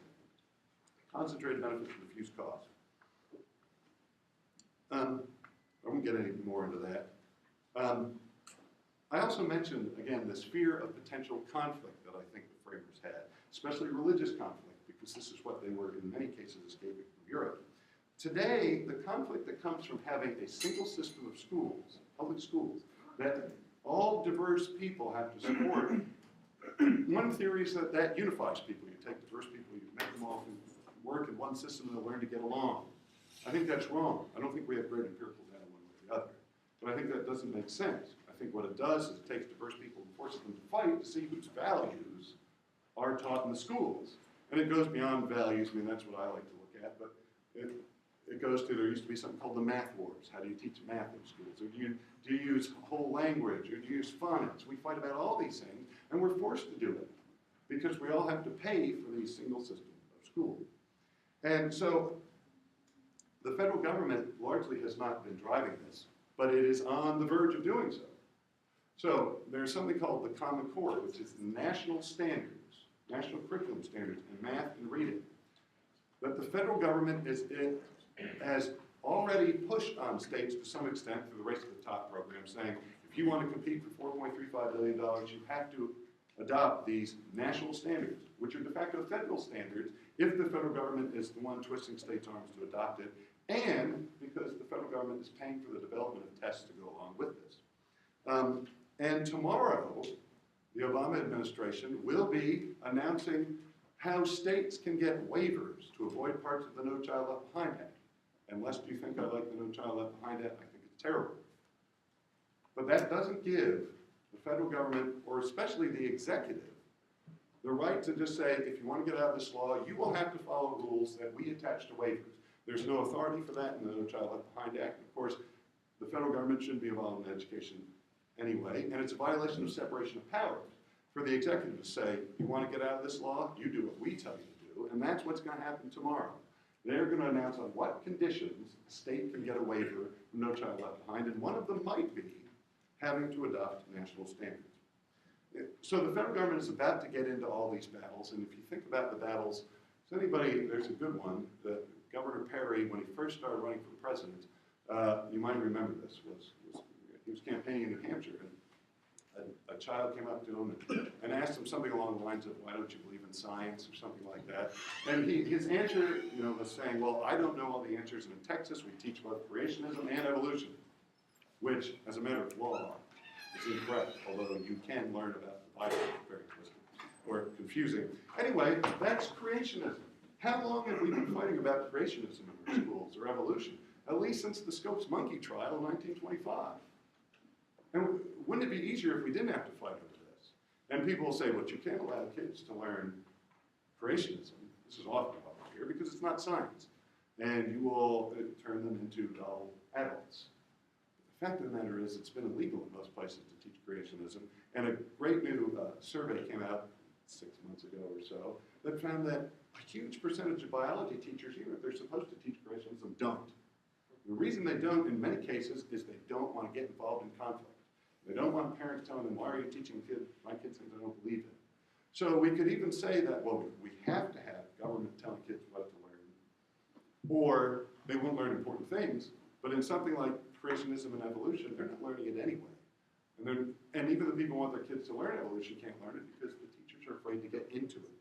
Concentrated benefits and diffuse costs. I won't get any more into that. I also mentioned, again, this fear of potential conflict that I think the framers had, especially religious conflict, because this is what they were in many cases escaping from Europe. Today, the conflict that comes from having a single system of schools, public schools, that all diverse people have to support, one theory is that unifies people. You take diverse people, you make them all work in one system, and they'll learn to get along. I think that's wrong. I don't think we have great empirical data one way or the other. But I think that doesn't make sense. I think what it does is it takes diverse people and forces them to fight to see whose values are taught in the schools. And it goes beyond values. I mean, that's what I like to look at. But it goes to, there used to be something called the math wars. How do you teach math in schools? Or do you use whole language? Or do you use phonics? We fight about all these things, and we're forced to do it because we all have to pay for these single systems of school. And so the federal government largely has not been driving this, but it is on the verge of doing so. So there's something called the Common Core, which is national standards, national curriculum standards in math and reading, that the federal government has already pushed on states to some extent through the Race to the Top program, saying if you want to compete for $4.35 billion, you have to adopt these national standards, which are de facto federal standards, if the federal government is the one twisting states' arms to adopt it, and because the federal government is paying for the development of tests to go along with this. And tomorrow, the Obama administration will be announcing how states can get waivers to avoid parts of the No Child Left Behind Act. And lest you think I like the No Child Left Behind Act, I think it's terrible. But that doesn't give the federal government, or especially the executive, the right to just say, if you want to get out of this law, you will have to follow rules that we attach to waivers. There's no authority for that in the No Child Left Behind Act. Of course, the federal government shouldn't be involved in education anyway, and it's a violation of separation of powers. for the executive to say, you want to get out of this law? You do what we tell you to do, and that's what's going to happen tomorrow. They're going to announce on what conditions a state can get a waiver from No Child Left Behind, and one of them might be having to adopt national standards. So the federal government is about to get into all these battles, and if you think about the battles, there's a good one that Governor Perry, when he first started running for president, you might remember this, he was campaigning in New Hampshire, and a child came up to him and asked him something along the lines of, why don't you believe in science, or something like that. And his answer, was saying, well, I don't know all the answers, and in Texas we teach both creationism and evolution, which, as a matter of law, is incorrect, although you can learn about the Bible very twisted or confusing. Anyway, that's creationism. How long have we been fighting about creationism in our schools, or evolution? At least since the Scopes monkey trial in 1925. And wouldn't it be easier if we didn't have to fight over this? And people will say, well, you can't allow kids to learn creationism. This is often what I hear, because it's not science. And you will turn them into dull adults. The fact of the matter is, it's been illegal in most places to teach creationism. And a great new survey came out 6 months ago or so that found that a huge percentage of biology teachers, even if they're supposed to teach creationism, don't. The reason they don't, in many cases, is they don't want to get involved in conflict. They don't want parents telling them, why are you teaching my kids things I don't believe in? So we could even say that, well, we have to have government telling kids what to learn, or they won't learn important things, but in something like creationism and evolution, they're not learning it anyway. And even the people who want their kids to learn evolution can't learn it because the teachers are afraid to get into it.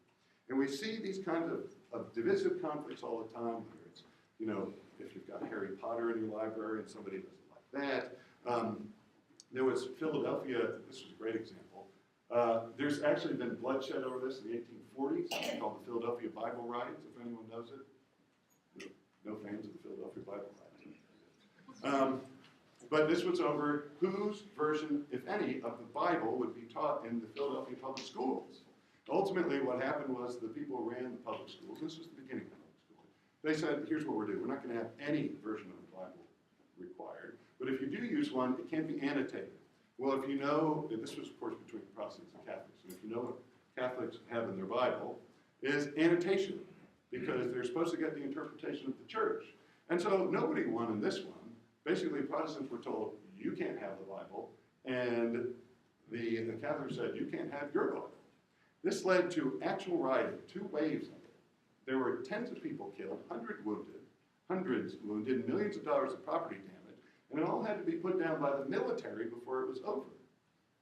And we see these kinds of divisive conflicts all the time, whether it's, if you've got Harry Potter in your library and somebody doesn't like that. There was Philadelphia, this was a great example. There's actually been bloodshed over this in the 1840s, called the Philadelphia Bible Riots, if anyone knows it. No fans of the Philadelphia Bible Riots. But this was over whose version, if any, of the Bible would be taught in the Philadelphia public schools. Ultimately, what happened was the people who ran the public schools, this was the beginning of the public school, they said, here's what we're doing. We're not going to have any version of the Bible required, but if you do use one, it can't be annotated. Well, if you know, this was, of course, between Protestants and Catholics, and if you know what Catholics have in their Bible, is annotation, because they're supposed to get the interpretation of the church. And so nobody won in this one. Basically, Protestants were told, you can't have the Bible, and the Catholics said, you can't have your Bible. This led to actual rioting, 2 waves of it. There were tens of people killed, hundreds wounded, millions of dollars of property damage, and it all had to be put down by the military before it was over.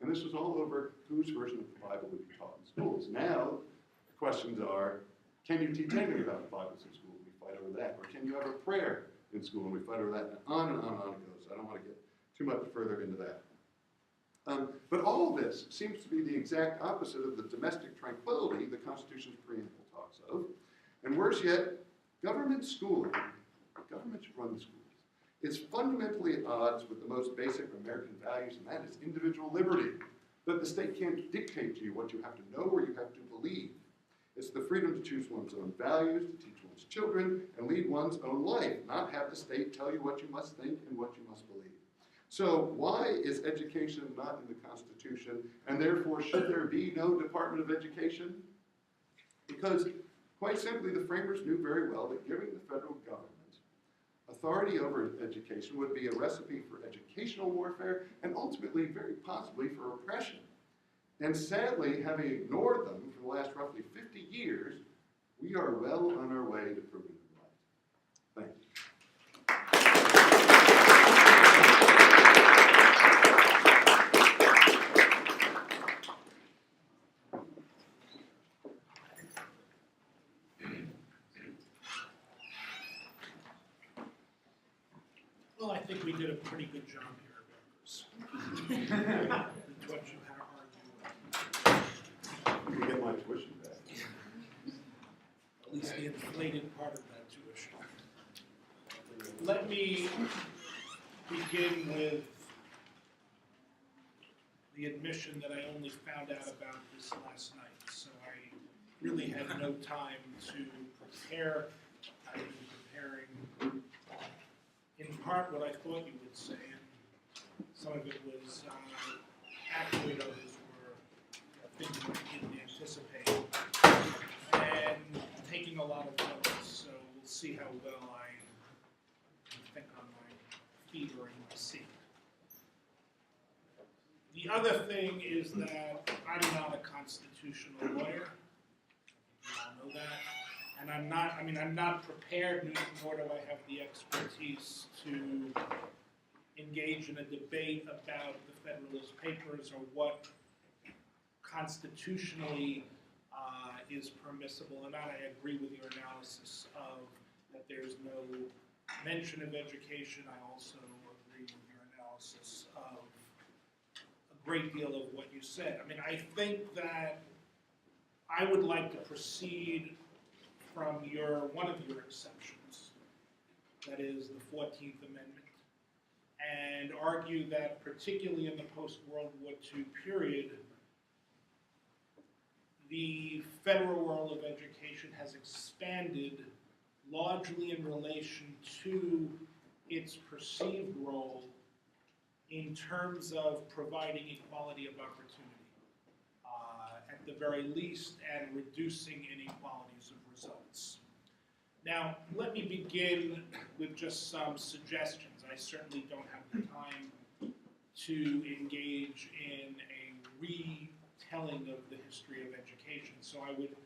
And this was all over whose version of the Bible would be taught in schools. Now, the questions are, can you teach anything about the Bible in school? We fight over that. Or can you have a prayer in school? And we fight over that. And on and on and on it goes. I don't want to get too much further into that. But all of this seems to be the exact opposite of the domestic tranquility the Constitution's preamble talks of. And worse yet, government schooling, government should run the schools, is fundamentally at odds with the most basic American values, and that is individual liberty. That the state can't dictate to you what you have to know or you have to believe. It's the freedom to choose one's own values, to teach one's children, and lead one's own life, not have the state tell you what you must think and what you must believe. So why is education not in the Constitution, and therefore should there be no Department of Education? Because, quite simply, the framers knew very well that giving the federal government authority over education would be a recipe for educational warfare and ultimately, very possibly, for oppression. And sadly, having ignored them for the last roughly 50 years, we are well on our way to proving them right. Thank you. Well, I think we did a pretty good job here at Rutgers. It's what you had to argue with. You get my tuition back. At least the inflated part of that tuition. Let me begin with the admission that I only found out about this last night, so I really had no time to prepare. I've been preparing in part what I thought you would say, and some of it was actuators or things that I didn't anticipate. And taking a lot of notes, so we'll see how well I think on my feet or in my seat. The other thing is that I'm not a constitutional lawyer. You all know that. And I'm not prepared, nor do I have the expertise to engage in a debate about the Federalist Papers or what constitutionally is permissible or not. I agree with your analysis of that there's no mention of education. I also agree with your analysis of a great deal of what you said. I mean, I think that I would like to proceed from one of your exceptions, that is the 14th Amendment, and argue that particularly in the post-World War II period, the federal role of education has expanded largely in relation to its perceived role in terms of providing equality of opportunity, at the very least, and reducing inequalities of results. Now, let me begin with just some suggestions. I certainly don't have the time to engage in a retelling of the history of education, so I would,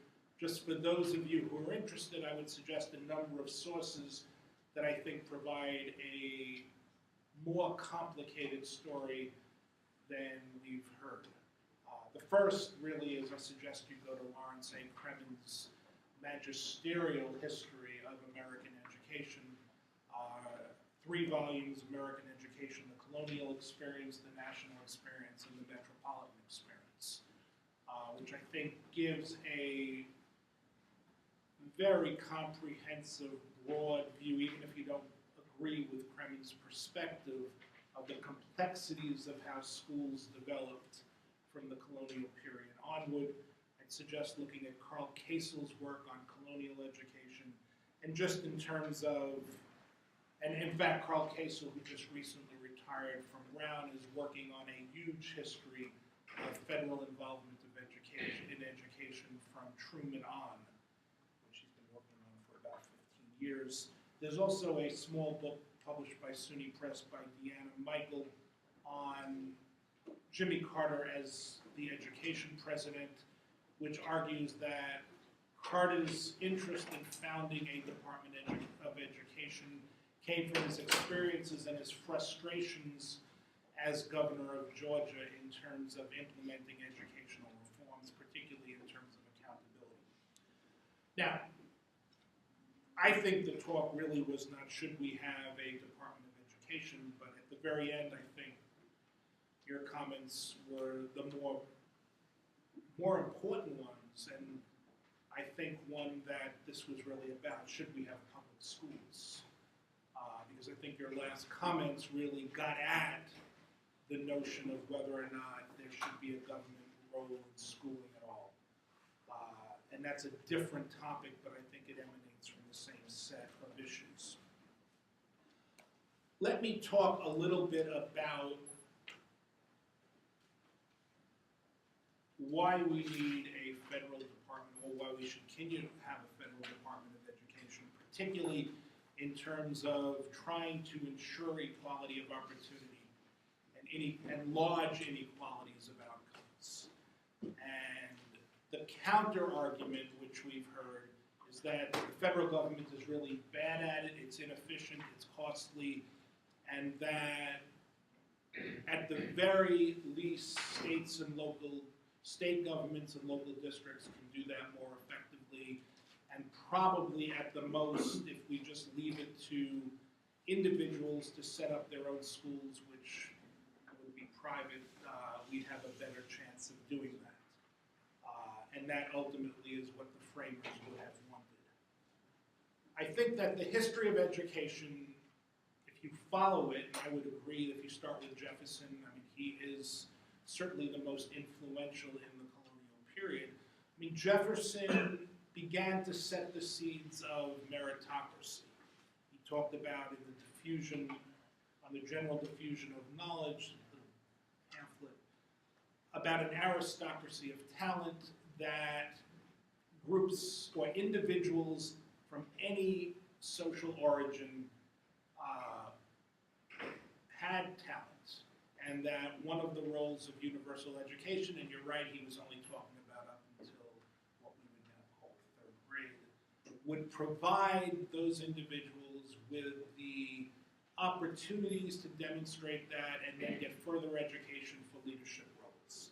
just for those of you who are interested, I would suggest a number of sources that I think provide a more complicated story than we've heard. The first really is, I suggest you go to Lawrence A. Kremen's Magisterial History of American Education, 3 volumes, American Education, the Colonial Experience, the National Experience, and the Metropolitan Experience, which I think gives a very comprehensive, broad view, even if you don't agree with Kremen's perspective, of the complexities of how schools developed from the colonial period onward. I'd suggest looking at Carl Kasel's work on colonial education, and just in terms of, and in fact, Carl Kasel, who just recently retired from Brown, is working on a huge history of federal involvement of education from Truman on, which he's been working on for about 15 years. There's also a small book published by SUNY Press by Deanna Michael on Jimmy Carter as the education president, which argues that Carter's interest in founding a Department of Education came from his experiences and his frustrations as governor of Georgia in terms of implementing educational reforms, particularly in terms of accountability. Now, I think the talk really was not should we have a Department of Education, but at the very end, I think your comments were the more important ones, and I think one that this was really about, should we have public schools? Because I think your last comments really got at the notion of whether or not there should be a government role in schooling at all. And that's a different topic, but I think it emanates from the same set of issues. Let me talk a little bit about why we need a federal department, or why we should continue to have a federal Department of Education, particularly in terms of trying to ensure equality of opportunity and large inequalities of outcomes. And the counter argument, which we've heard, is that the federal government is really bad at it, it's inefficient, it's costly, and that at the very least, state governments and local districts can do that more effectively, and probably at the most, if we just leave it to individuals to set up their own schools, which would be private, we'd have a better chance of doing that. And that ultimately is what the framers would have wanted. I think that the history of education, if you follow it, I would agree, if you start with Jefferson, I mean, he is certainly the most influential in the colonial period. I mean, Jefferson began to set the seeds of meritocracy. He talked about in the diffusion, on the general diffusion of knowledge, the pamphlet, about an aristocracy of talent that groups or individuals from any social origin had talent, and that one of the roles of universal education, and you're right, he was only talking about up until what we would now call third grade, would provide those individuals with the opportunities to demonstrate that and then get further education for leadership roles.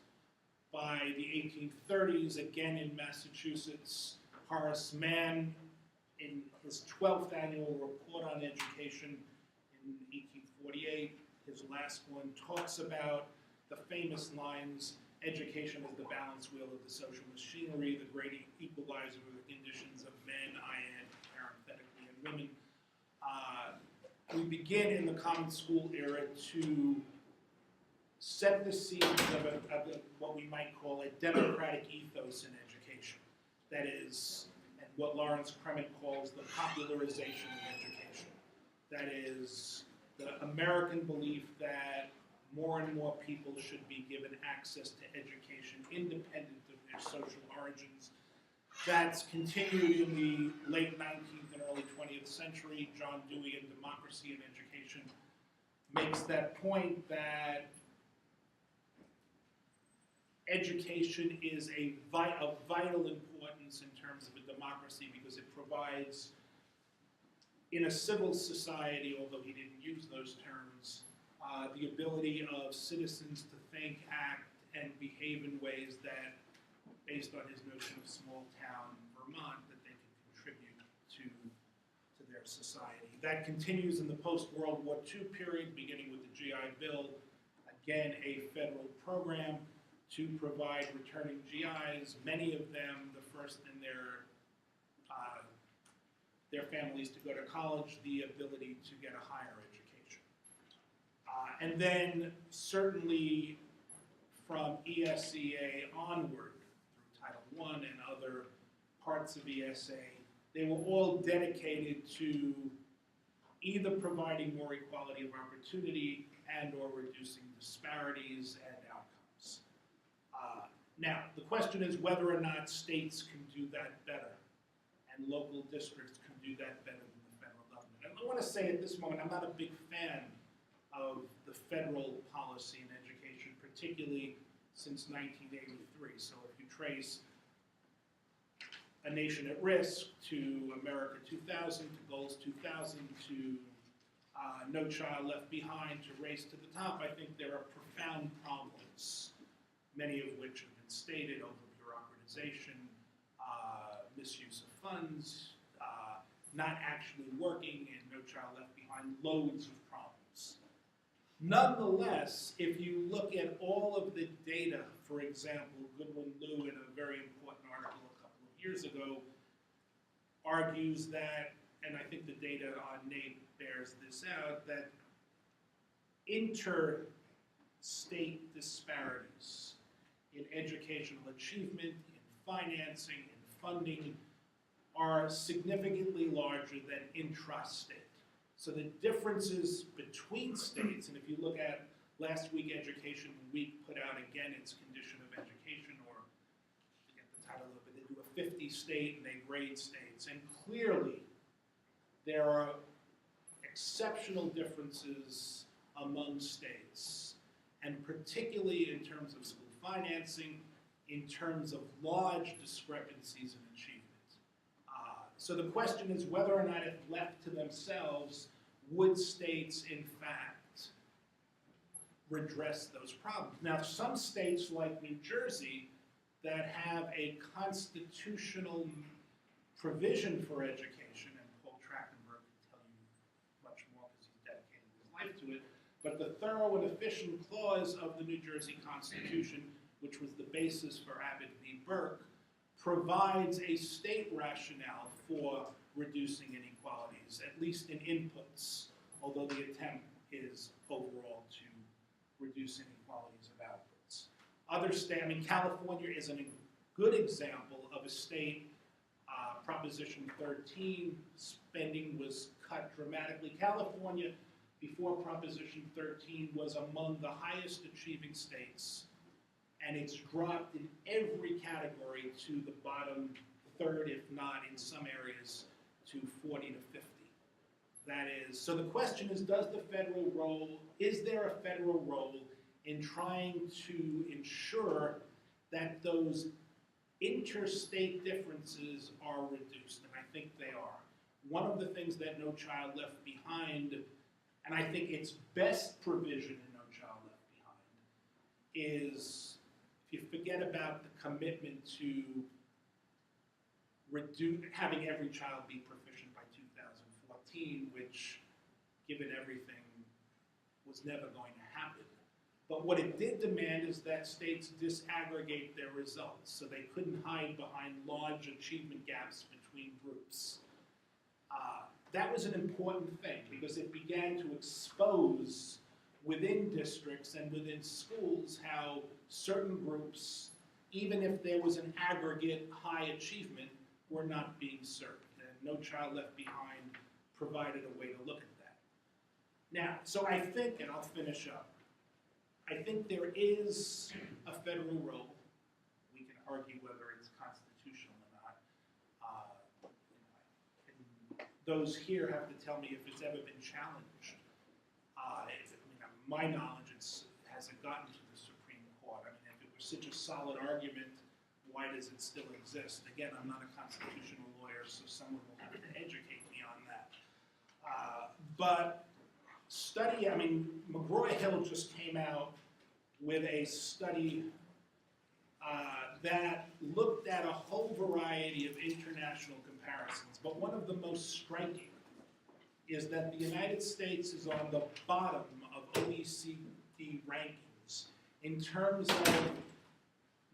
By the 1830s, again in Massachusetts, Horace Mann, in his 12th annual report on education in 1848, his last one, talks about the famous lines, education is the balance wheel of the social machinery, the great equalizer of the conditions of men, I add parenthetically, and women. We begin in the Common School era to set the seeds of what we might call a democratic ethos in education. That is, and what Lawrence Cremant calls the popularization of education. That is, the American belief that more and more people should be given access to education independent of their social origins. That's continued in the late 19th and early 20th century. John Dewey in Democracy and Education makes that point that education is of vital importance in terms of a democracy because it provides, in a civil society, although he didn't use those terms, the ability of citizens to think, act, and behave in ways that, based on his notion of small town Vermont, that they can contribute to their society. That continues in the post-World War II period, beginning with the GI Bill, again a federal program to provide returning GIs, many of them the first in their families to go to college, the ability to get a higher education. And then certainly from ESEA onward, through Title I and other parts of ESA, they were all dedicated to either providing more equality of opportunity and or reducing disparities and outcomes. Now, the question is whether or not states can do that better and local districts can do that better than the federal government. And I want to say at this moment, I'm not a big fan of the federal policy in education, particularly since 1983. So if you trace A Nation at Risk to America 2000, to Goals 2000, to No Child Left Behind, to Race to the Top, I think there are profound problems, many of which have been stated: over-bureaucratization, misuse of funds, not actually working, and No Child Left Behind, loads of problems. Nonetheless, if you look at all of the data, for example, Goodwin Liu, in a very important article a couple of years ago, argues that, and I think the data on NAEP bears this out, that interstate disparities in educational achievement, in financing, in funding, are significantly larger than intrastate. So the differences between states, and if you look at last week Education Week put out again its condition of education, or I forget the title of it, they do a 50 state and they grade states, and clearly there are exceptional differences among states, and particularly in terms of school financing, in terms of large discrepancies in achievement. So the question is whether or not, if left to themselves, would states in fact redress those problems? Now, some states like New Jersey that have a constitutional provision for education, and Paul Trachtenberg can tell you much more because he's dedicated his life to it, but the thorough and efficient clause of the New Jersey Constitution, which was the basis for Abbott v. Burke, provides a state rationale for reducing inequalities, at least in inputs, although the attempt is overall to reduce inequalities of outputs. Other states, I mean, California is a good example of a state, Proposition 13, spending was cut dramatically. California, before Proposition 13, was among the highest achieving states and it's dropped in every category to the bottom third, if not in some areas to 40 to 50. That is, so the question is, is there a federal role in trying to ensure that those interstate differences are reduced? And I think they are. One of the things that No Child Left Behind, and I think its best provision in No Child Left Behind, is if you forget about the commitment to having every child be proficient by 2014, which, given everything, was never going to happen. But what it did demand is that states disaggregate their results, so they couldn't hide behind large achievement gaps between groups. That was an important thing because it began to expose within districts and within schools how certain groups, even if there was an aggregate high achievement, were not being served. And No Child Left Behind provided a way to look at that. Now, so I think, and I'll finish up, I think there is a federal role. We can argue whether it's constitutional or not. And those here have to tell me if it's ever been challenged. My knowledge hasn't gotten to the Supreme Court. I mean, if it was such a solid argument, why does it still exist? Again, I'm not a constitutional lawyer, so someone will have to educate me on that. But McGraw-Hill just came out with a study that looked at a whole variety of international comparisons. But one of the most striking is that the United States is on the bottom of OECD rankings in terms of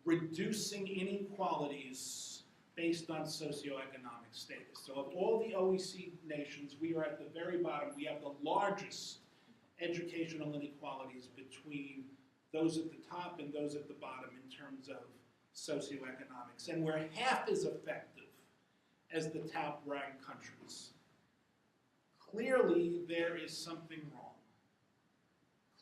reducing inequalities based on socioeconomic status. So of all the OECD nations, we are at the very bottom. We have the largest educational inequalities between those at the top and those at the bottom in terms of socioeconomics. And we're half as effective as the top-ranked countries. Clearly, there is something wrong.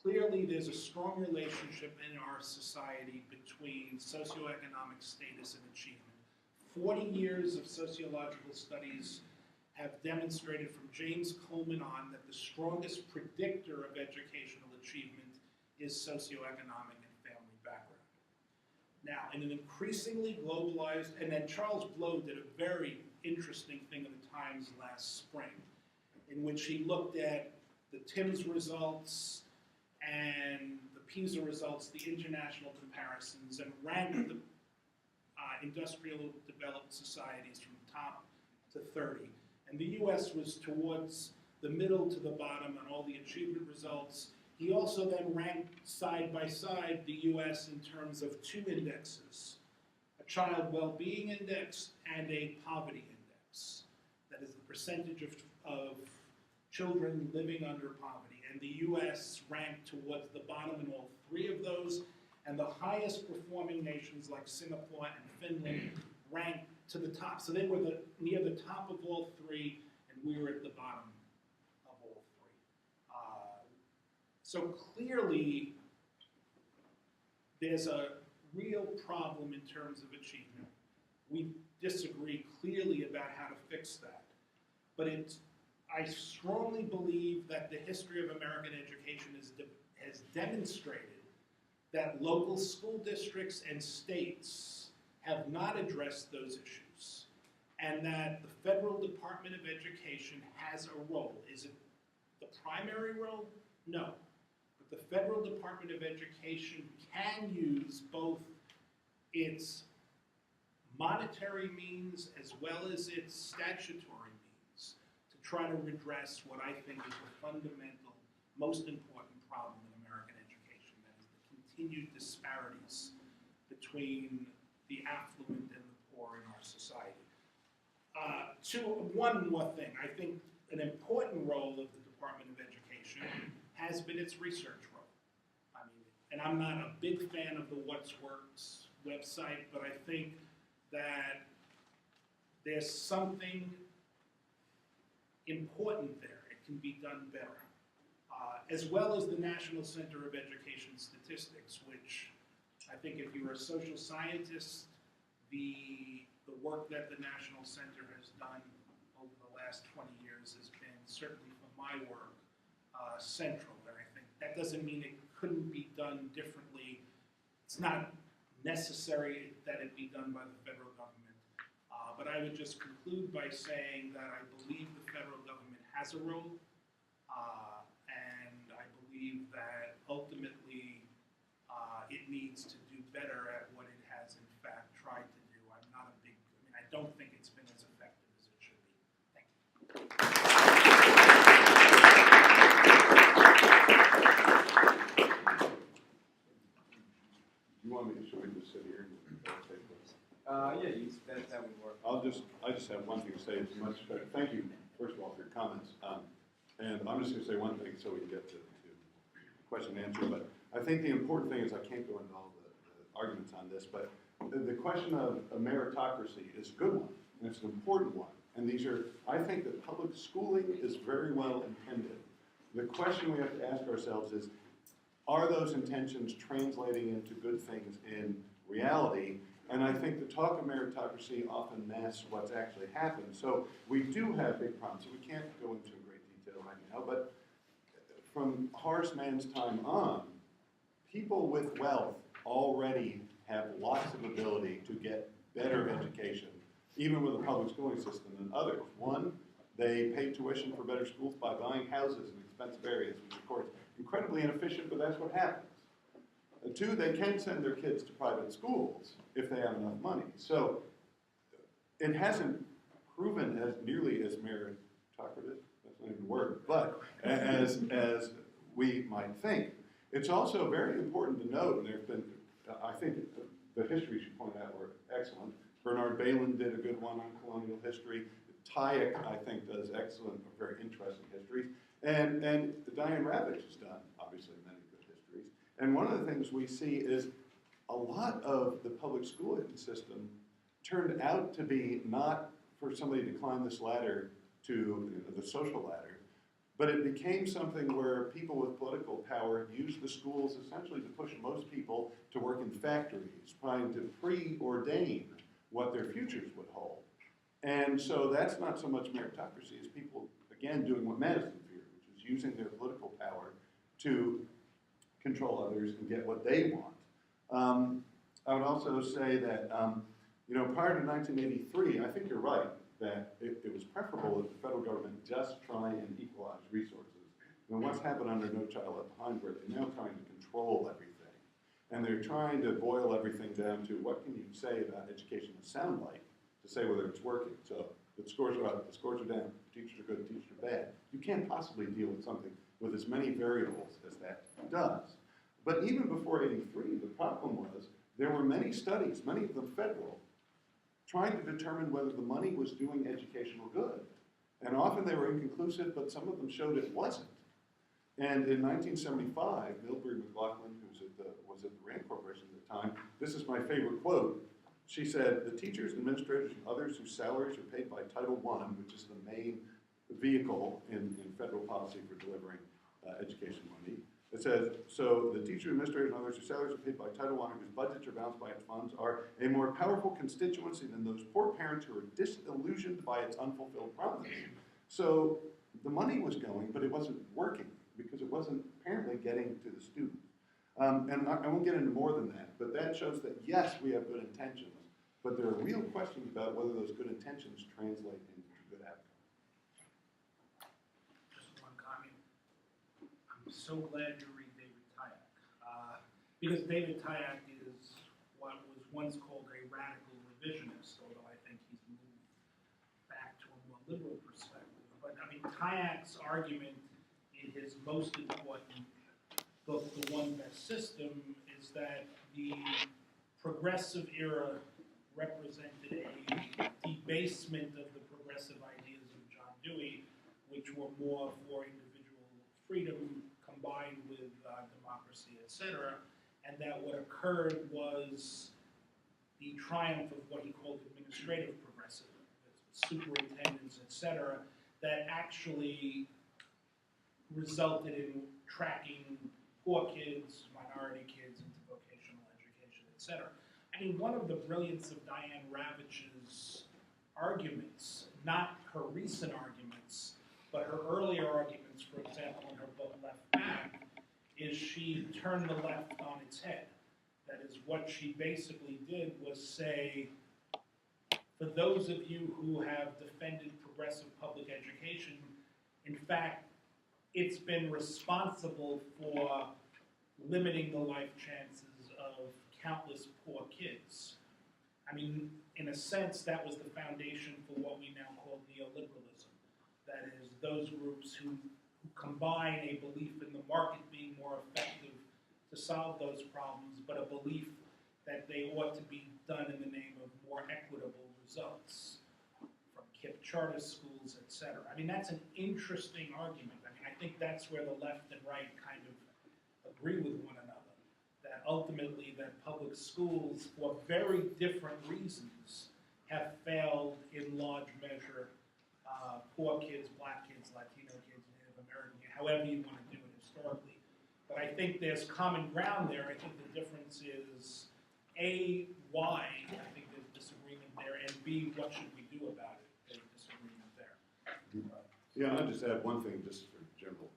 Clearly, there's a strong relationship in our society between socioeconomic status and achievement. 40 years of sociological studies have demonstrated from James Coleman on that the strongest predictor of educational achievement is socioeconomic and family background. Now, in an increasingly globalized, and then Charles Blow did a very interesting thing in the Times last spring, in which he looked at the TIMSS results and the PISA results, the international comparisons, and ranked the industrial developed societies from top to 30. And the US was towards the middle to the bottom on all the achievement results. He also then ranked side by side the US in terms of two indexes, a child well-being index and a poverty index. That is the percentage of children living under poverty. And the US ranked towards the bottom in all three of those, and the highest performing nations like Singapore and Finland ranked to the top. So they were near the top of all three, and we were at the bottom of all three. So clearly, there's a real problem in terms of achievement. We disagree clearly about how to fix that. But I strongly believe that the history of American education has demonstrated that local school districts and states have not addressed those issues, and that the Federal Department of Education has a role. Is it the primary role? No. But the Federal Department of Education can use both its monetary means as well as its statutory means to try to redress what I think is the fundamental, most important problem in American education, that is the continued disparities between the affluent and the poor in our society. One more thing, I think an important role of the Department of Education has been its research role. I mean, and I'm not a big fan of the What's Works website, but I think that there's something important there. It can be done better. As well as the National Center of Education Statistics, which I think if you're a social scientist, the work that the National Center has done over the last 20 years has been, certainly for my work, central. And I think that doesn't mean it couldn't be done differently. It's not necessary that it be done by the federal government. But I would just conclude by saying that I believe the federal government has a role, and I believe that ultimately it needs to do better at what it has in fact tried to do. I don't think it's been as effective as it should be. Thank you. You want me to, should we just sit here? Yeah, that would work. I just have one thing to say. It's much better. Thank you, first of all, for your comments. And I'm just going to say one thing so we can get to question and answer. But I think the important thing is, I can't go into all the arguments on this, but the question of a meritocracy is a good one, and it's an important one. And these are, I think that public schooling is very well intended. The question we have to ask ourselves is, are those intentions translating into good things in reality? And I think the talk of meritocracy often masks what's actually happened. So we do have big problems. So we can't go into great detail right now, but from Horace Mann's time on, people with wealth already have lots of ability to get better education, even with the public schooling system, than others. One, they pay tuition for better schools by buying houses in expensive areas, which of course is incredibly inefficient, but that's what happens. Two, they can send their kids to private schools if they have enough money. So it hasn't proven as nearly as meritocratic, that's not even a word, but as we might think. It's also very important to note, and there have been, I think the histories you pointed out were excellent. Bernard Bailyn did a good one on colonial history. Tyek, I think, does excellent, very interesting histories. And Diane Ravitch has done, obviously, many good histories. And one of the things we see is a lot of the public schooling system turned out to be not for somebody to climb this ladder to the social ladder, but it became something where people with political power used the schools essentially to push most people to work in factories, trying to preordain what their futures would hold. And so that's not so much meritocracy as people, again, doing what Madison feared, which is using their political power to control others and get what they want. I would also say that, prior to 1983, I think you're right, that it was preferable that the federal government just try and equalize resources. And what's happened under No Child Left Behind, where they're now trying to control everything. And they're trying to boil everything down to what can you say about education sound like to say whether it's working. So the scores are up, the scores are down, the teachers are good, the teachers are bad. You can't possibly deal with something with as many variables as that does. But even before '83, the problem was there were many studies, many of them federal, trying to determine whether the money was doing educational good. And often they were inconclusive, but some of them showed it wasn't. And in 1975, Milbury McLaughlin, who was at the Rand Corporation at the time, this is my favorite quote. She said, "The teachers, administrators, and others whose salaries are paid by Title I, which is the main vehicle in federal policy for delivering education money." It says, "So the teachers, administrators, and others whose salaries are paid by Title I, whose budgets are balanced by its funds, are a more powerful constituency than those poor parents who are disillusioned by its unfulfilled promise." So the money was going, but it wasn't working because it wasn't apparently getting to the student. And I won't get into more than that, but that shows that yes, we have good intentions, but there are real questions about whether those good intentions translate into good outcomes. Just one comment. I'm so glad you read David Tyek, because David Tyek is what was once called a radical revisionist, although I think he's moved back to a more liberal perspective. But Tyek's argument in his most important book, The One Best System, is that the progressive era represented a debasement of the progressive ideas of John Dewey, which were more for individual freedom combined with democracy, etc., and that what occurred was the triumph of what he called administrative progressive, superintendents, etc., that actually resulted in tracking poor kids, minority kids into vocational education, cetera. I mean, one of the brilliance of Diane Ravitch's arguments, not her recent arguments, but her earlier arguments, for example, in her book Left Back, is she turned the left on its head. That is, what she basically did was say, for those of you who have defended progressive public education, in fact, it's been responsible for limiting the life chances of countless poor kids. I mean, in a sense, that was the foundation for what we now call neoliberalism. That is, those groups who combine a belief in the market being more effective to solve those problems, but a belief that they ought to be done in the name of more equitable results, from KIPP charter schools, et cetera. I mean, that's an interesting argument. I mean, I think that's where the left and right kind of agree with one another, that ultimately that public schools, for very different reasons, have failed in large measure poor kids, black kids, Latino kids, Native American kids, however you want to do it historically. But I think there's common ground there. I think the difference is, A, why I think there's disagreement there, and B, what should we do about it? There's disagreement there. Yeah, I'll just add one thing, just for general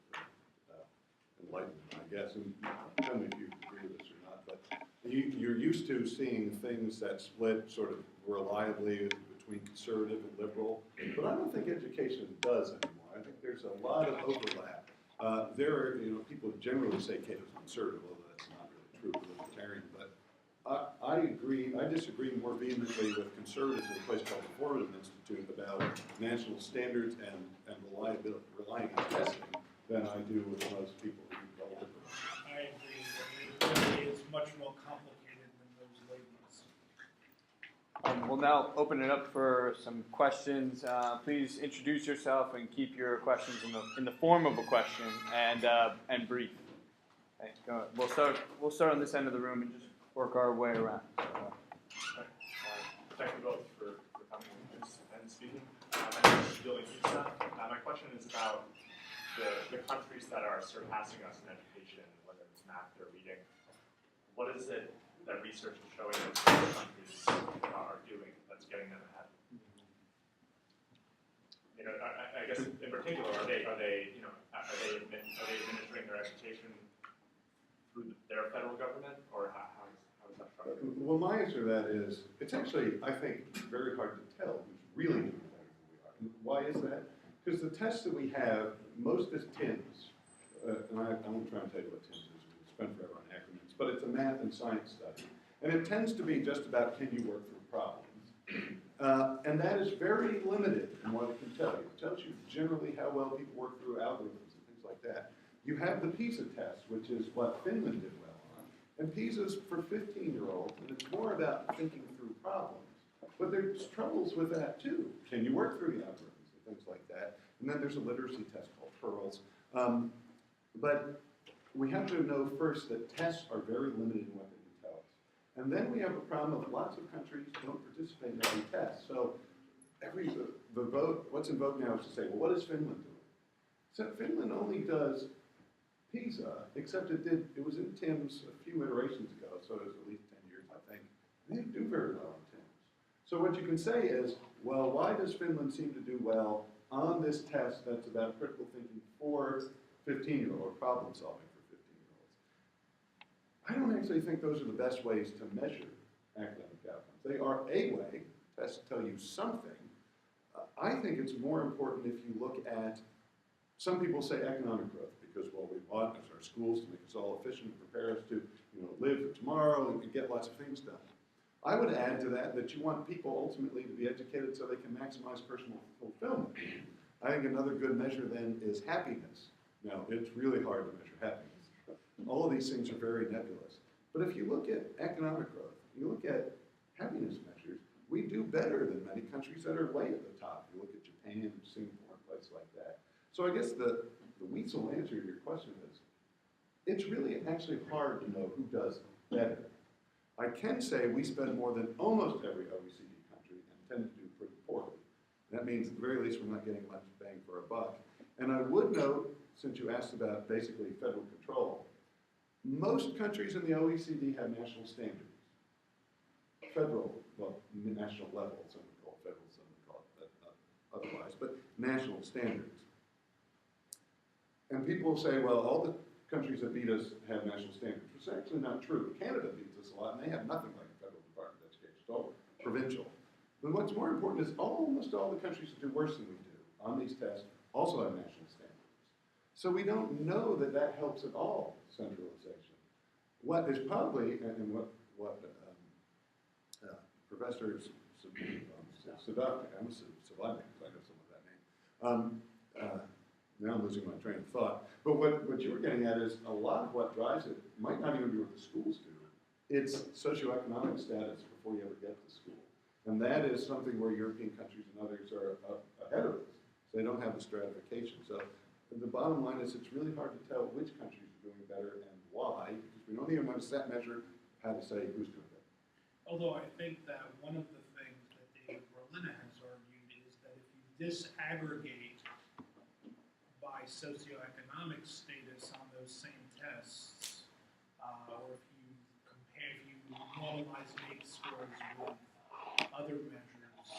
enlightenment, I guess, and tell me if you agree with this or not, but you're used to seeing things that split sort of reliably between conservative and liberal, but I don't think education does anymore. I think there's a lot of overlap. There are, people generally say Cato's conservative, although that's not really true for libertarian, but I agree, I disagree more vehemently with conservatives at a place called the Fordham Institute about national standards and relying on testing than I do with most people who call liberal. I agree. It really is much more complicated than those labels. We'll now open it up for some questions. Please introduce yourself and keep your questions in the form of a question and brief. Okay, go ahead. We'll start on this end of the room and just work our way around. Thank you both for coming and speaking. My name is Gilly Pizza. My question is about the countries that are surpassing us in education, whether it's math or reading. What is it that research is showing that other countries are doing that's getting them ahead? I guess in particular, are they administering their education through their federal government, or how is that structured? Well, my answer to that is, it's actually, I think, very hard to tell who's really doing better than we are. And why is that? Because the tests that we have, most is TIMSS, and I won't try and tell you what TIMSS is, we'll spend forever on acronyms, but it's a math and science study. And it tends to be just about can you work through problems. And that is very limited in what it can tell you. It tells you generally how well people work through algorithms and things like that. You have the PISA test, which is what Finland did well on. And PISA's for 15-year-olds, and it's more about thinking through problems. But there's troubles with that too. Can you work through the algorithms and things like that? And then there's a literacy test called PEARLS. But we have to know first that tests are very limited in what they can tell us. And then we have a problem of lots of countries don't participate in every test. So what's in vogue now is to say, well, what is Finland doing? So Finland only does PISA, except it was in TIMSS a few iterations ago, so it was at least 10 years, I think. They didn't do very well in TIMSS. So what you can say is, well, why does Finland seem to do well on this test that's about critical thinking for 15-year-olds, or problem solving for 15-year-olds? I don't actually think those are the best ways to measure academic outcomes. They are a way, tests tell you something. I think it's more important if you look at, some people say economic growth, because what we want is our schools to make us all efficient and prepare us to live for tomorrow and get lots of things done. I would add to that you want people ultimately to be educated so they can maximize personal fulfillment. I think another good measure then is happiness. Now, it's really hard to measure happiness. All of these things are very nebulous. But if you look at economic growth, you look at happiness measures, we do better than many countries that are way at the top. You look at Japan, Singapore, places like that. So I guess the weasel answer to your question is, it's really actually hard to know who does better. I can say we spend more than almost every OECD country and tend to do pretty poorly. That means at the very least we're not getting much bang for a buck. And I would note, since you asked about basically federal control, most countries in the OECD have national standards. federal, well, national level, some would call it federal, some would call it otherwise, but national standards. And people say, well, all the countries that beat us have national standards, which is actually not true. Canada beats us a lot, and they have nothing like the Federal Department of Education. It's all provincial. But what's more important is almost all the countries that do worse than we do on these tests also have national standards. So we don't know that that helps at all, centralization. What is probably, and what Professor Sadovnik, I know some of that name. Now I'm losing my train of thought. But what you were getting at is a lot of what drives it might not even be what the schools do. It's socioeconomic status before you ever get to school. And that is something where European countries and others are ahead of us. So they don't have the stratification. So the bottom line is it's really hard to tell which countries are doing better and why, because we don't even have a set measure of how to say who's doing better. Although I think that one of the things that David Berliner has argued is that if you disaggregate by socioeconomic status on those same tests, or if you normalize NAEP scores with other measures,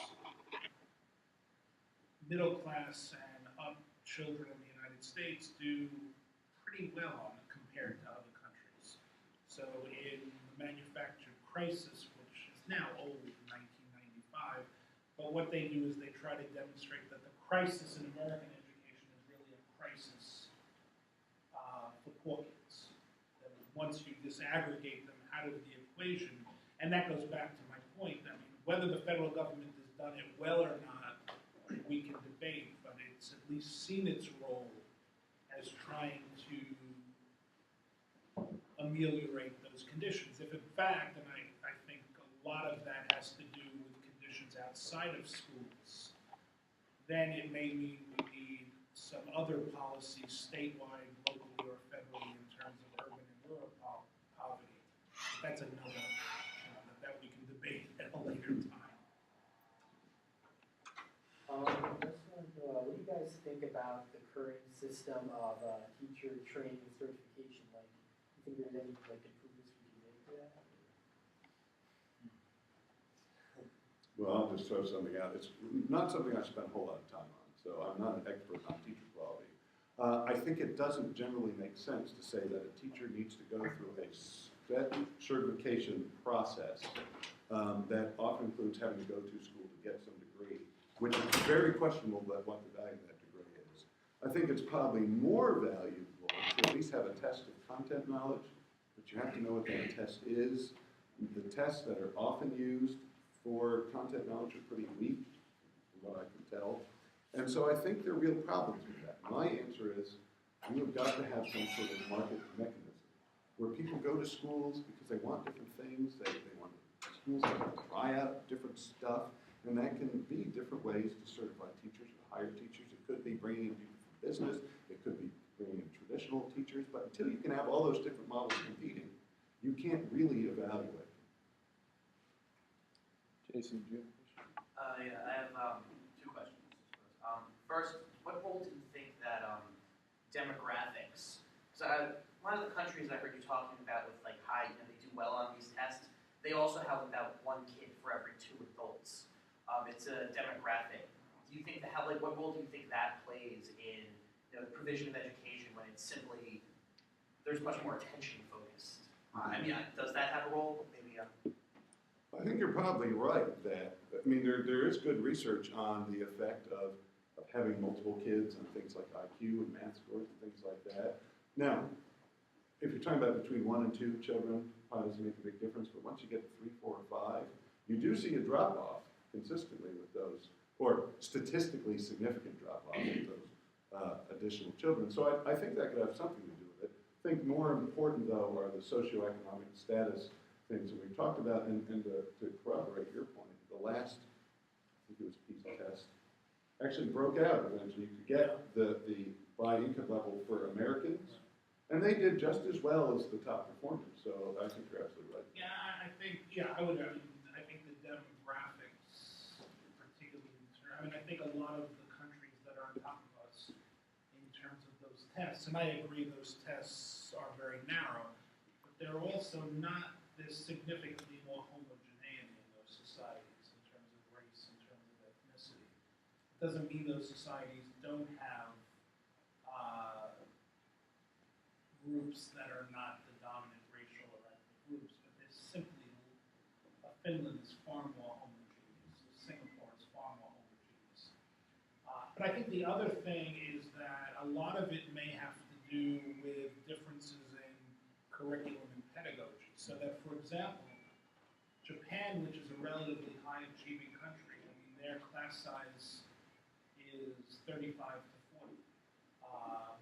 middle class and up children in the United States do pretty well compared to other countries. So in the manufactured crisis, which is now old, 1995, but what they do is they try to demonstrate that the crisis in American education is really a crisis for poor kids. That once you disaggregate them out of the equation, and that goes back to my point, I mean, whether the federal government has done it well or not, we can debate, but it's at least seen its role as trying to ameliorate those conditions. If in fact, and I think a lot of that has to do with conditions outside of schools, then it may mean we need some other policies statewide, locally, or federally in terms of urban and rural poverty. That's another, that we can debate at a later time. What do you guys think about the current system of teacher training and certification? Like, you think there's any improvements we can make to that? Well, I'll just throw something out. It's not something I spend a whole lot of time on, so I'm not an expert on teacher quality. I think it doesn't generally make sense to say that a teacher needs to go through a set certification process that often includes having to go to school to get some degree, which is very questionable about what the value of that degree is. I think it's probably more valuable to at least have a test of content knowledge, but you have to know what that test is. The tests that are often used for content knowledge are pretty weak, from what I can tell. And so I think there are real problems with that. My answer is we have got to have some sort of market mechanism where people go to schools because they want different things. They want schools to try out different stuff. And that can be different ways to certify teachers or hire teachers. It could be bringing in people from business. It could be bringing in traditional teachers. But until you can have all those different models competing, you can't really evaluate. Jason, do you have a question? Yeah, I have two questions. First, what role do you think that demographics? Because one of the countries I heard you talking about with like high, they do well on these tests. They also have about one kid for every 2 adults. It's a demographic. Do you think that what role do you think that plays in the provision of education when it's simply there's much more attention focused? Does that have a role? Maybe. I think you're probably right that, there is good research on the effect of having multiple kids and things like IQ and math scores and things like that. Now, if you're talking about between 1 and 2 children, probably doesn't make a big difference, but once you get to 3, 4, or 5, you do see a drop-off consistently with those, or statistically significant drop-off with those additional children. So I think that could have something to do with it. I think more important, though, are the socioeconomic status things that we've talked about, and to corroborate your point, the last, I think it was PISA test, actually broke out eventually. You could get the by income level for Americans, and they did just as well as the top performers. So I think you're absolutely right. Yeah, I think I think the demographics, particularly, I think a lot of the countries that are on top of us in terms of those tests, and I agree those tests are very narrow, but they're also not, there's significantly more homogeneity in doesn't mean those societies don't have groups that are not the dominant racial or ethnic groups, but there's simply, Finland is far more homogeneous, Singapore is far more homogeneous. But I think the other thing is that a lot of it may have to do with differences in curriculum and pedagogy. So that, for example, Japan, which is a relatively high-achieving country, I mean, their class size is 35 to 40,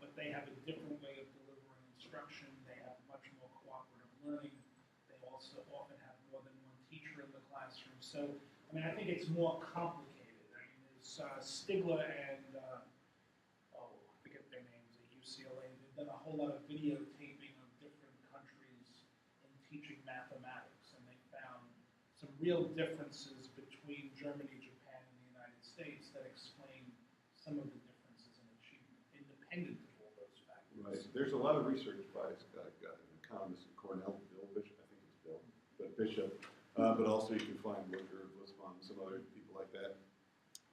but they have a different way of delivering instruction. They have much more cooperative learning. They also often have more than one teacher in the classroom. So, I mean, I think it's more complicated. I mean, there's Stigler and, I forget their names at UCLA. They've done a whole lot of videotaping of different countries in teaching mathematics, and they found some real differences between Germany, Japan, and the United States that explain some of the differences in achievement, independent of all those factors. Right. There's a lot of research by an economist at Cornell, Bill Bishop, I think it's Bill, but Bishop, but also you can find Roger Blisman, some other people like that.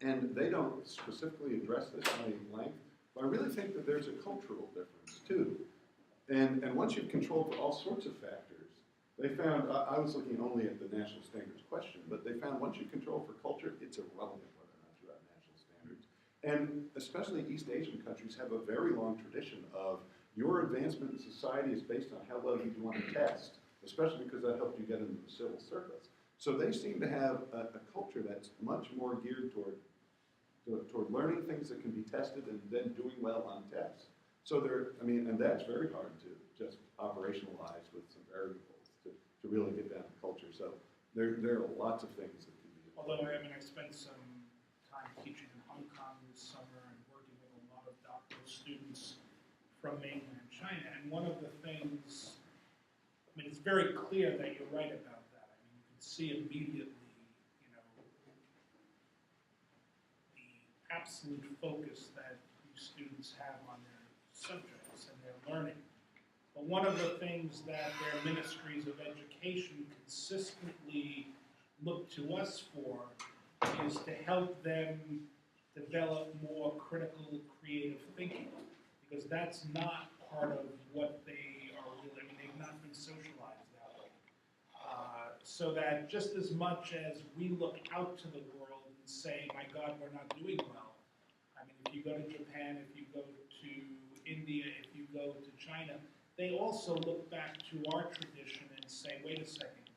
And they don't specifically address this in any length, but I really think that there's a cultural difference too. And once you've controlled for all sorts of factors, they found, I was looking only at the national standards question, but they found once you control for culture, it's irrelevant whether or not you have national standards. And especially East Asian countries have a very long tradition of your advancement in society is based on how well you do on a test, especially because that helped you get into the civil service. So they seem to have a culture that's much more geared toward learning things that can be tested and then doing well on tests. So and that's very hard to just operationalize with some variables to really get down to culture. So there are lots of things that can be. Although, I mean, I spent some time teaching in Hong Kong this summer and working with a lot of doctoral students from mainland China, and one of the things, I mean, it's very clear that you're right about that. I mean, you can see immediately, you know, the absolute focus that these students have on their subjects and their learning. But one of the things that their ministries of education consistently look to us for is to help them develop more critical, creative thinking, because that's not part of what they are really, I mean, they've not been socialized that way. So that just as much as we look out to the world and say, my God, we're not doing well. I mean, if you go to Japan, if you go to India, if you go to China, they also look back to our tradition and say, wait a second,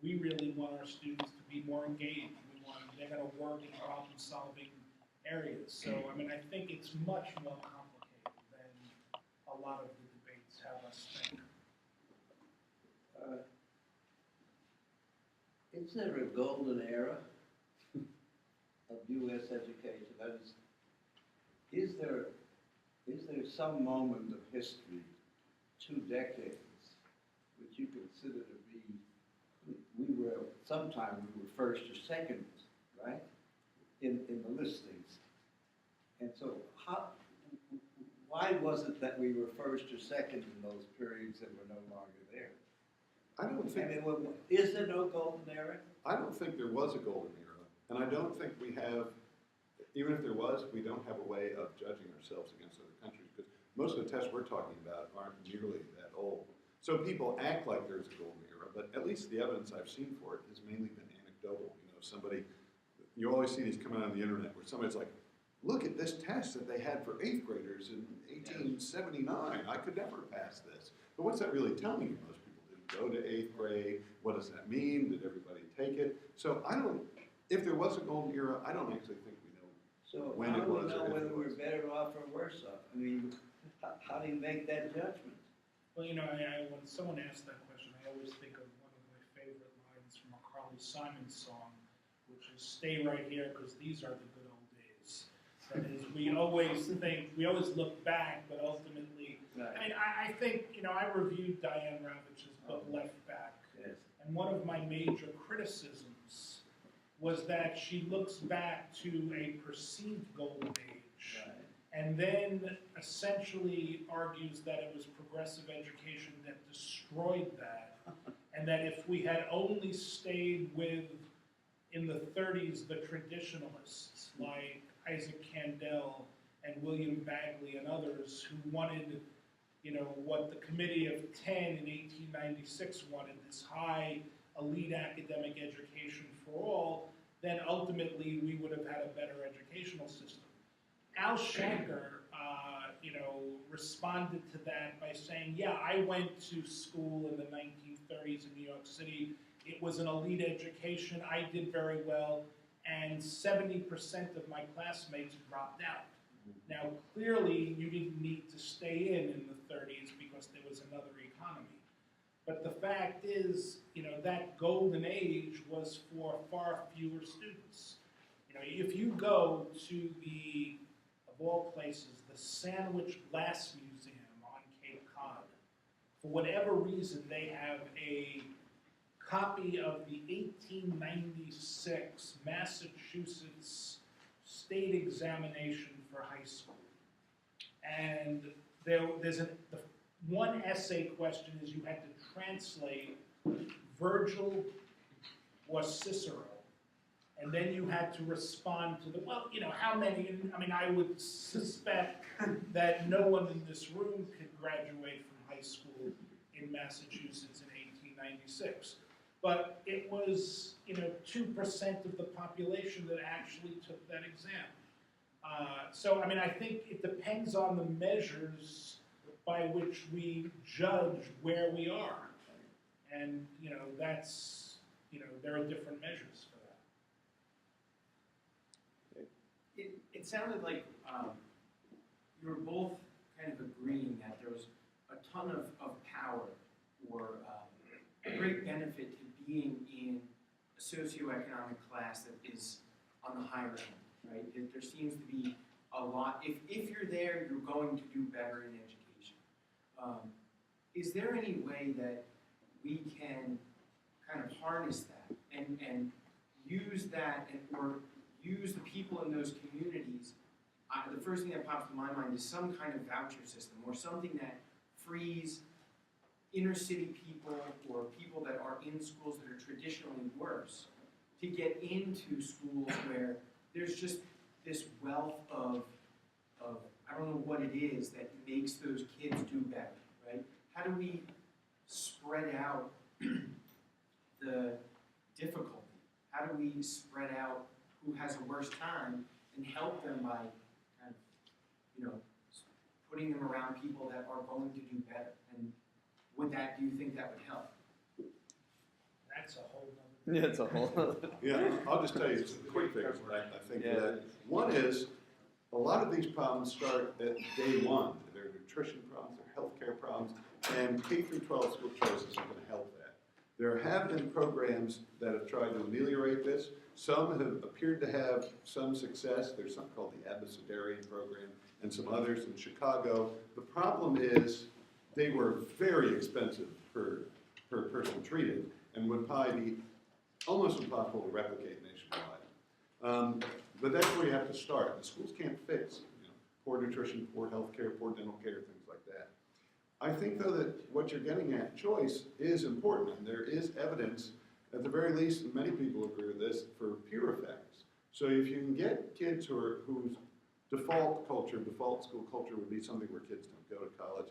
we really want our students to be more engaged. They're going to work in problem-solving areas. So, I mean, I think it's much more complicated than a lot of the debates have us think. Is there a golden era of U.S. education? That is there some moment of history, 2 decades, which you consider to be, sometime we were first or second, right, in the listings. And so why was it that we were first or second in those periods that were no longer there? I don't think. I mean, is there no golden era? I don't think there was a golden era, and I don't think we have. Even if there was, we don't have a way of judging ourselves against other countries because most of the tests we're talking about aren't nearly that old. So people act like there's a golden era, but at least the evidence I've seen for it has mainly been anecdotal. You know, you always see these coming on the internet where somebody's like, look at this test that they had for 8th graders in 1879. I could never pass this. But what's that really telling you? Most people didn't go to 8th grade. What does that mean? Did everybody take it? So if there was a golden era, I don't actually think we know. So When how it do we was or know if whether it we're was. better off or worse off? I mean, how do you make that judgment? Well, you know, when someone asks that question, I always think of one of my favorite lines from a Carly Simon song, which is "Stay right here because these are the good old days." That is, we always look back, but ultimately, I mean, I think, you know, I reviewed Diane Ravitch's book Left Back, Yes. and one of my major criticisms was that she looks back to a perceived golden age. Right. And then essentially argues that it was progressive education that destroyed that, and that if we had only stayed with, in the 30s, the traditionalists like Isaac Candell and William Bagley and others who wanted, what the Committee of 10 in 1896 wanted, this high elite academic education for all, then ultimately we would have had a better educational system. Al Shanker, responded to that by saying, yeah, I went to school in the 1930s in New York City. It was an elite education. I did very well, and 70% of my classmates dropped out. Now, clearly, you didn't need to stay in the 30s because there was another economy. But the fact is, that golden age was for far fewer students. If you go to the, of all places, the Sandwich Glass Museum on Cape Cod, for whatever reason, they have a copy of the 1896 Massachusetts state examination for high school. And there's the one essay question is you had to translate Virgil or Cicero, and then you had to respond to how many, I would suspect that no one in this room could graduate from high school in Massachusetts in 1896. But it was, 2% of the population that actually took that exam. So I think it depends on the measures by which we judge where we are. And, that's, there are different measures for that. It sounded like you were both kind of agreeing that there was a ton of power or a great benefit to being in a socioeconomic class that is on the higher end, right? There seems to be a lot. If you're there, you're going to do better in education. Is there any way that we can kind of harness that and use that or use the people in those communities? The first thing that pops to my mind is some kind of voucher system or something that frees inner city people or people that are in schools that are traditionally worse to get into schools where there's just this wealth of I don't know what it is that makes those kids do better, right? How do we spread out the difficulty? How do we spread out who has a worse time and help them by kind of, putting them around people that are going to do better? And do you think that would help? That's a whole nother. Yeah, it's a whole. Yeah, I'll just tell you some quick things that I think of that. One is, a lot of these problems start at day one. They're nutrition problems, they're healthcare problems, and K through 12 school choices are going to help that. There have been programs that have tried to ameliorate this. Some have appeared to have some success. There's something called the Abecedarian program and some others in Chicago. The problem is they were very expensive per person treated and would probably be almost impossible to replicate nationwide. But that's where you have to start. The schools can't fix poor nutrition, poor health care, poor dental care, things like that. I think, though, that what you're getting at, choice, is important. And there is evidence, at the very least, and many people agree with this, for peer effects. So if you can get kids whose default school culture would be something where kids don't go to college,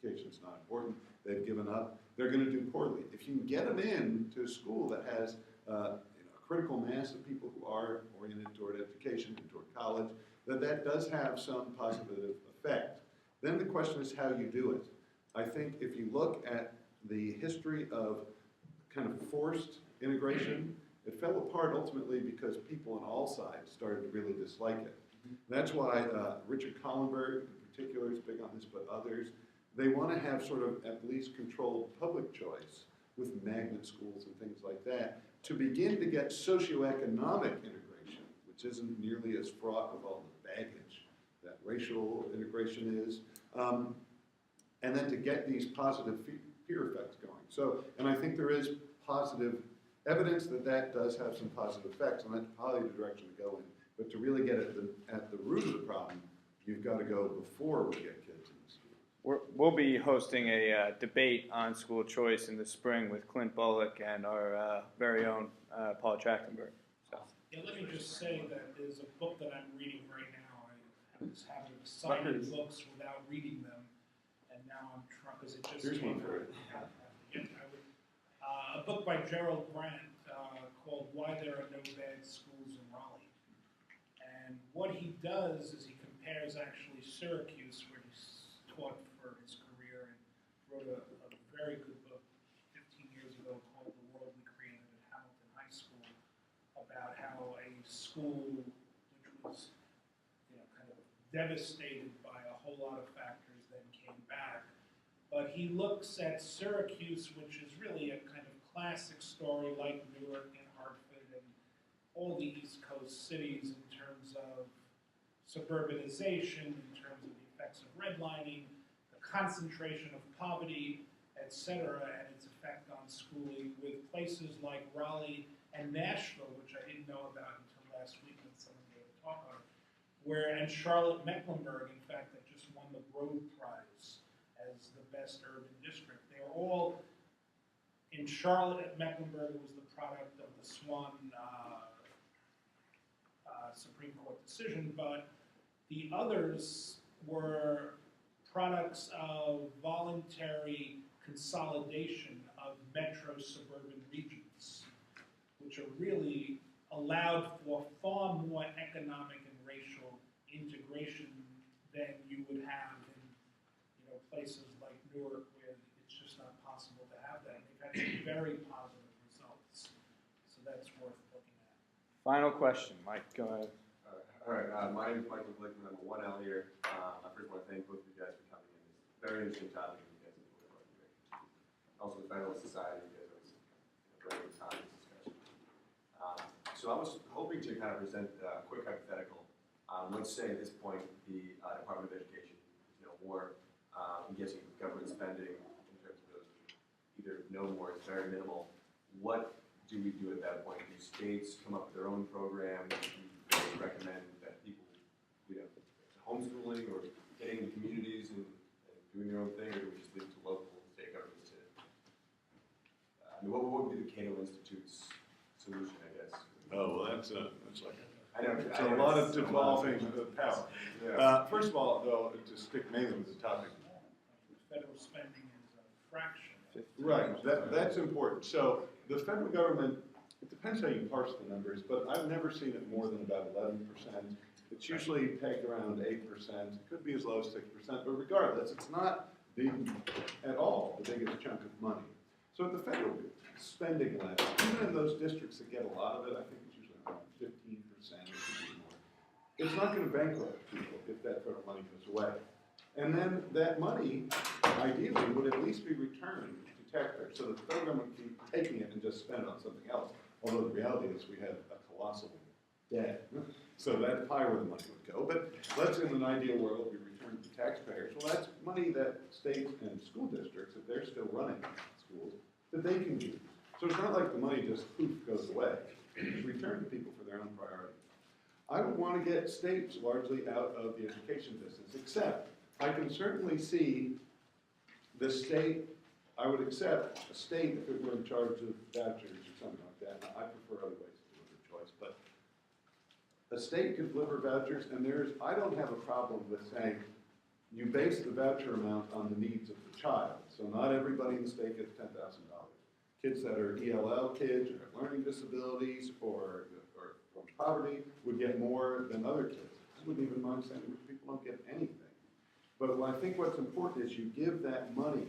education's not important, they've given up, they're going to do poorly. If you can get them into a school that has a critical mass of people who are oriented toward education and toward college, that does have some positive effect. Then the question is how you do it. I think if you look at the history of kind of forced integration, it fell apart ultimately because people on all sides started to really dislike it. That's why Richard Collenberg in particular is big on this, but others, they want to have sort of at least controlled public choice with magnet schools and things like that to begin to get socioeconomic integration, which isn't nearly as fraught with all the baggage that racial integration is, and then to get these positive peer effects going. So, and I think there is positive evidence that does have some positive effects, and that's probably the direction to go in. But to really get at the root of the problem, you've got to go before we get kids in the school. We'll be hosting a debate on school choice in the spring with Clint Bullock and our very own Paul Trachtenberg. So. Yeah, let me just say that there's a book that I'm reading right now. I have this habit of signing books without reading them, and now I'm trying, because it just Here's came one for out. you. A book by Gerald Grant called Why There Are No Bad Schools in Raleigh. And what he does is he compares actually Syracuse, where he's taught for his career, and wrote a very good book 15 years ago called The World We Created at Hamilton High School, about how a school which was, kind of devastated by a whole lot of factors then came back. But he looks at Syracuse, which is really a kind of classic story like Newark and Hartford and all the East Coast cities in terms of suburbanization, in terms of the effects of redlining, the concentration of poverty, etc., and its effect on schooling, with places like Raleigh and Nashville, which I didn't know about until last week when someone gave a talk on it, and Charlotte Mecklenburg, in fact, that just won the Broad Prize as the best urban district. They were all, in Charlotte, Mecklenburg was the product of the Swan Supreme Court decision, but the others were products of voluntary consolidation of metro suburban regions, which are really allowed for far more economic and racial integration than you would have in places like Newark, where it's just not possible to have that. They've had some very positive results, so that's worth looking at. Final question, Mike, go ahead. All right, my name is Michael Glickman. I'm a 1L here. I first want to thank both of you guys for coming in. It's a very interesting topic. You guys have put it on. Also, the Federalist Society, you guys are a very good time in this discussion. So I was hoping to kind of present a quick hypothetical. Let's say at this point the Department of Education is no more. I'm guessing government spending in terms of those either no more, it's very minimal. What do we do at that point? Do states come up with their own program? Do they recommend that people, homeschooling or getting in communities and doing their own thing, or do we just leave it to local and state governments to? What would be the Cato Institute's solution, I guess? Oh, well, that's like It's a lot of devolving power. Yeah. First of all, though, to stick mainly with the topic. Federal spending is a fraction. Right, that's important. So the federal government, it depends how you parse the numbers, but I've never seen it more than about 11%. It's usually pegged around 8%. It could be as low as 6%, but regardless, it's not big at all, the biggest chunk of money. So at the federal spending level, even in those districts that get a lot of it, I think it's usually around 15%, it could be more. It's not going to bankrupt people if that federal money goes away. And then that money, ideally, would at least be returned to taxpayers, so that the federal government can keep taking it and just spend it on something else. Although the reality is we have a colossal debt, so that's probably where the money would go. But let's, in an ideal world, be returned to taxpayers. Well, that's money that states and school districts, if they're still running schools, that they can use. So it's not like the money just poof goes away. It's returned to people for their own priorities. I would want to get states largely out of the education business, except I can certainly see the state, I would accept a state if it were in charge of vouchers or something like that. I prefer other ways to deliver choice, but a state could deliver vouchers, and I don't have a problem with saying you base the voucher amount on the needs of the child. So not everybody in the state gets $10,000. Kids that are ELL kids or have learning disabilities or from poverty would get more than other kids. I wouldn't even mind saying rich people don't get anything. But I think what's important is you give that money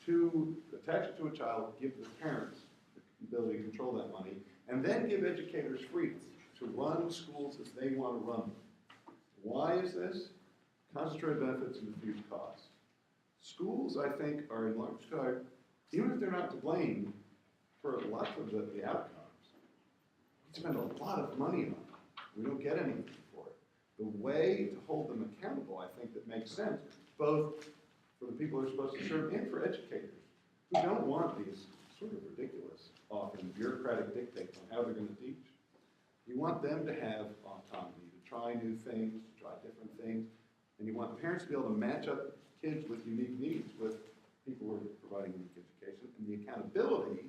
attach it to a child, give the parents the ability to control that money, and then give educators freedom to run schools as they want to run them. Why is this? Concentrated benefits and diffuse costs. Schools, I think, are in large part, even if they're not to blame for lots of the outcomes, we spend a lot of money on them. We don't get anything for it. The way to hold them accountable, I think, that makes sense, both for the people who are supposed to serve and for educators who don't want these sort of ridiculous, often bureaucratic dictates on how they're going to teach. You want them to have autonomy, to try new things, to try different things, and you want parents to be able to match up kids with unique needs with people who are providing unique education, and the accountability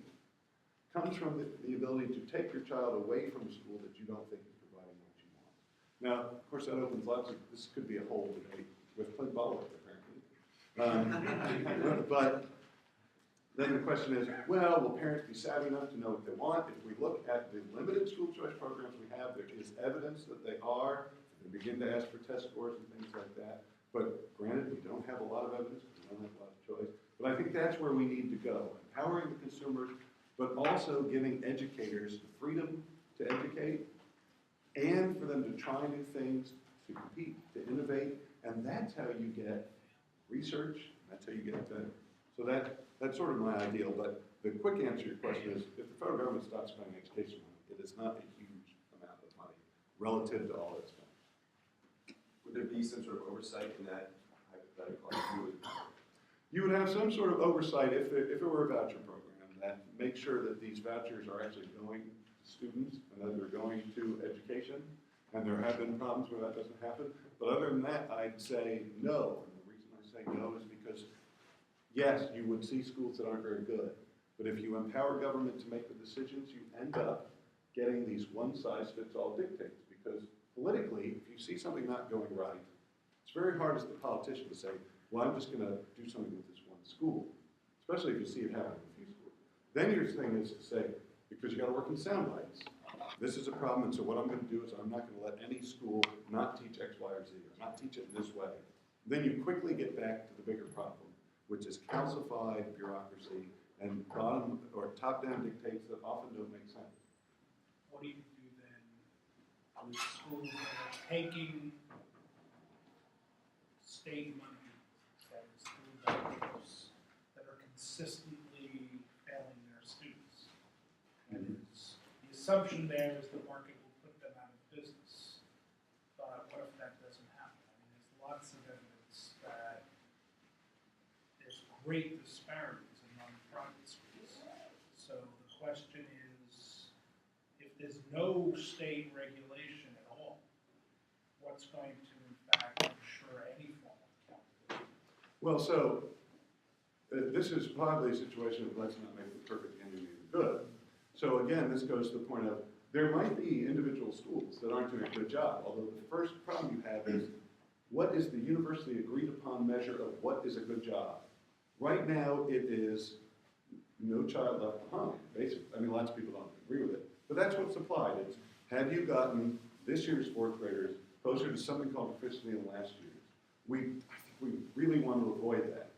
comes from the ability to take your child away from a school that you don't think is providing what you want. Now, of course, that opens lots of, this could be a whole debate with Clint Bolivar, apparently. But then the question is, well, will parents be savvy enough to know what they want? If we look at the limited school choice programs we have, there is evidence that they are. They begin to ask for test scores and things like that. But granted, we don't have a lot of evidence, we don't have a lot of choice. But I think that's where we need to go, empowering the consumers, but also giving educators the freedom to educate and for them to try new things, to compete, to innovate, and that's how you get research, that's how you get better. So that's sort of my ideal, but the quick answer to your question is, if the federal government stops spending education money, it is not a huge amount of money relative to all its spending. Would there be some sort of oversight in that hypothetical? You would have some sort of oversight if it were a voucher program that makes sure that these vouchers are actually going to students and that they're going to education. And there have been problems where that doesn't happen. But other than that, I'd say no. And the reason I say no is because, yes, you would see schools that aren't very good. But if you empower government to make the decisions, you end up getting these one-size-fits-all dictates. Because politically, if you see something not going right, it's very hard as the politician to say, well, I'm just going to do something with this one school, especially if you see it happen in a few schools. Then your thing is to say, because you got to work in sound bites. This is a problem, and so what I'm going to do is I'm not going to let any school not teach X, Y, or Z, or not teach it this way. Then you quickly get back to the bigger problem, which is calcified bureaucracy and bottom or top-down dictates that often don't make sense. What do you do then with schools that are taking state money, that is through dollars, that are consistently failing their students? And it's, the assumption there is the market will put them out of business. But what if that doesn't happen? I mean, there's lots of evidence that there's great disparities among private schools. So the question is, if there's no state regulation at all, what's going to in fact ensure any form of accountability? Well, so this is probably a situation of let's not make the perfect enemy of the good. So again, this goes to the point of there might be individual schools that aren't doing a good job, although the first problem you have is what is the university agreed upon measure of what is a good job? Right now, it is no child left behind, basically. I mean, lots of people don't agree with it, but that's what's applied. It's have you gotten this year's fourth graders closer to something called proficiency in last year's? I think we really want to avoid that.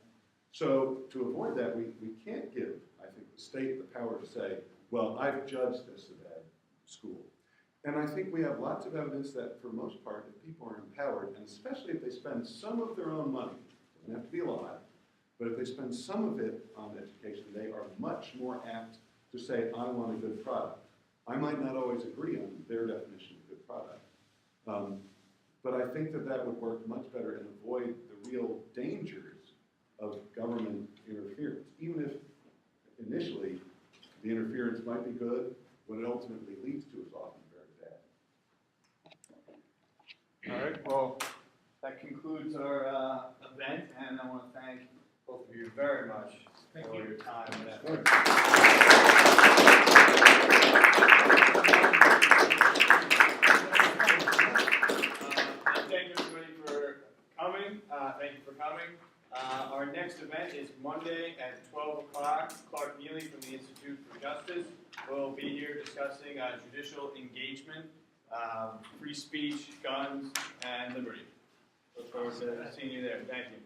So to avoid that, we can't give, I think, the state the power to say, well, I've judged this a bad school. And I think we have lots of evidence that, for the most part, if people are empowered, and especially if they spend some of their own money, it doesn't have to be a lot, but if they spend some of it on education, they are much more apt to say, I want a good product. I might not always agree on their definition of good product. But I think that that would work much better and avoid the real dangers of government interference, even if initially the interference might be good, what it ultimately leads to is often very bad. All right, well, that concludes our event, and I want to thank both of you very much for your time and effort. Thank everybody for coming. Thank you for coming. Our next event is Monday at 12 o'clock. Clark Neely from the Institute for Justice will be here discussing judicial engagement, free speech, guns, and liberty. Look forward to seeing you there. Thank you.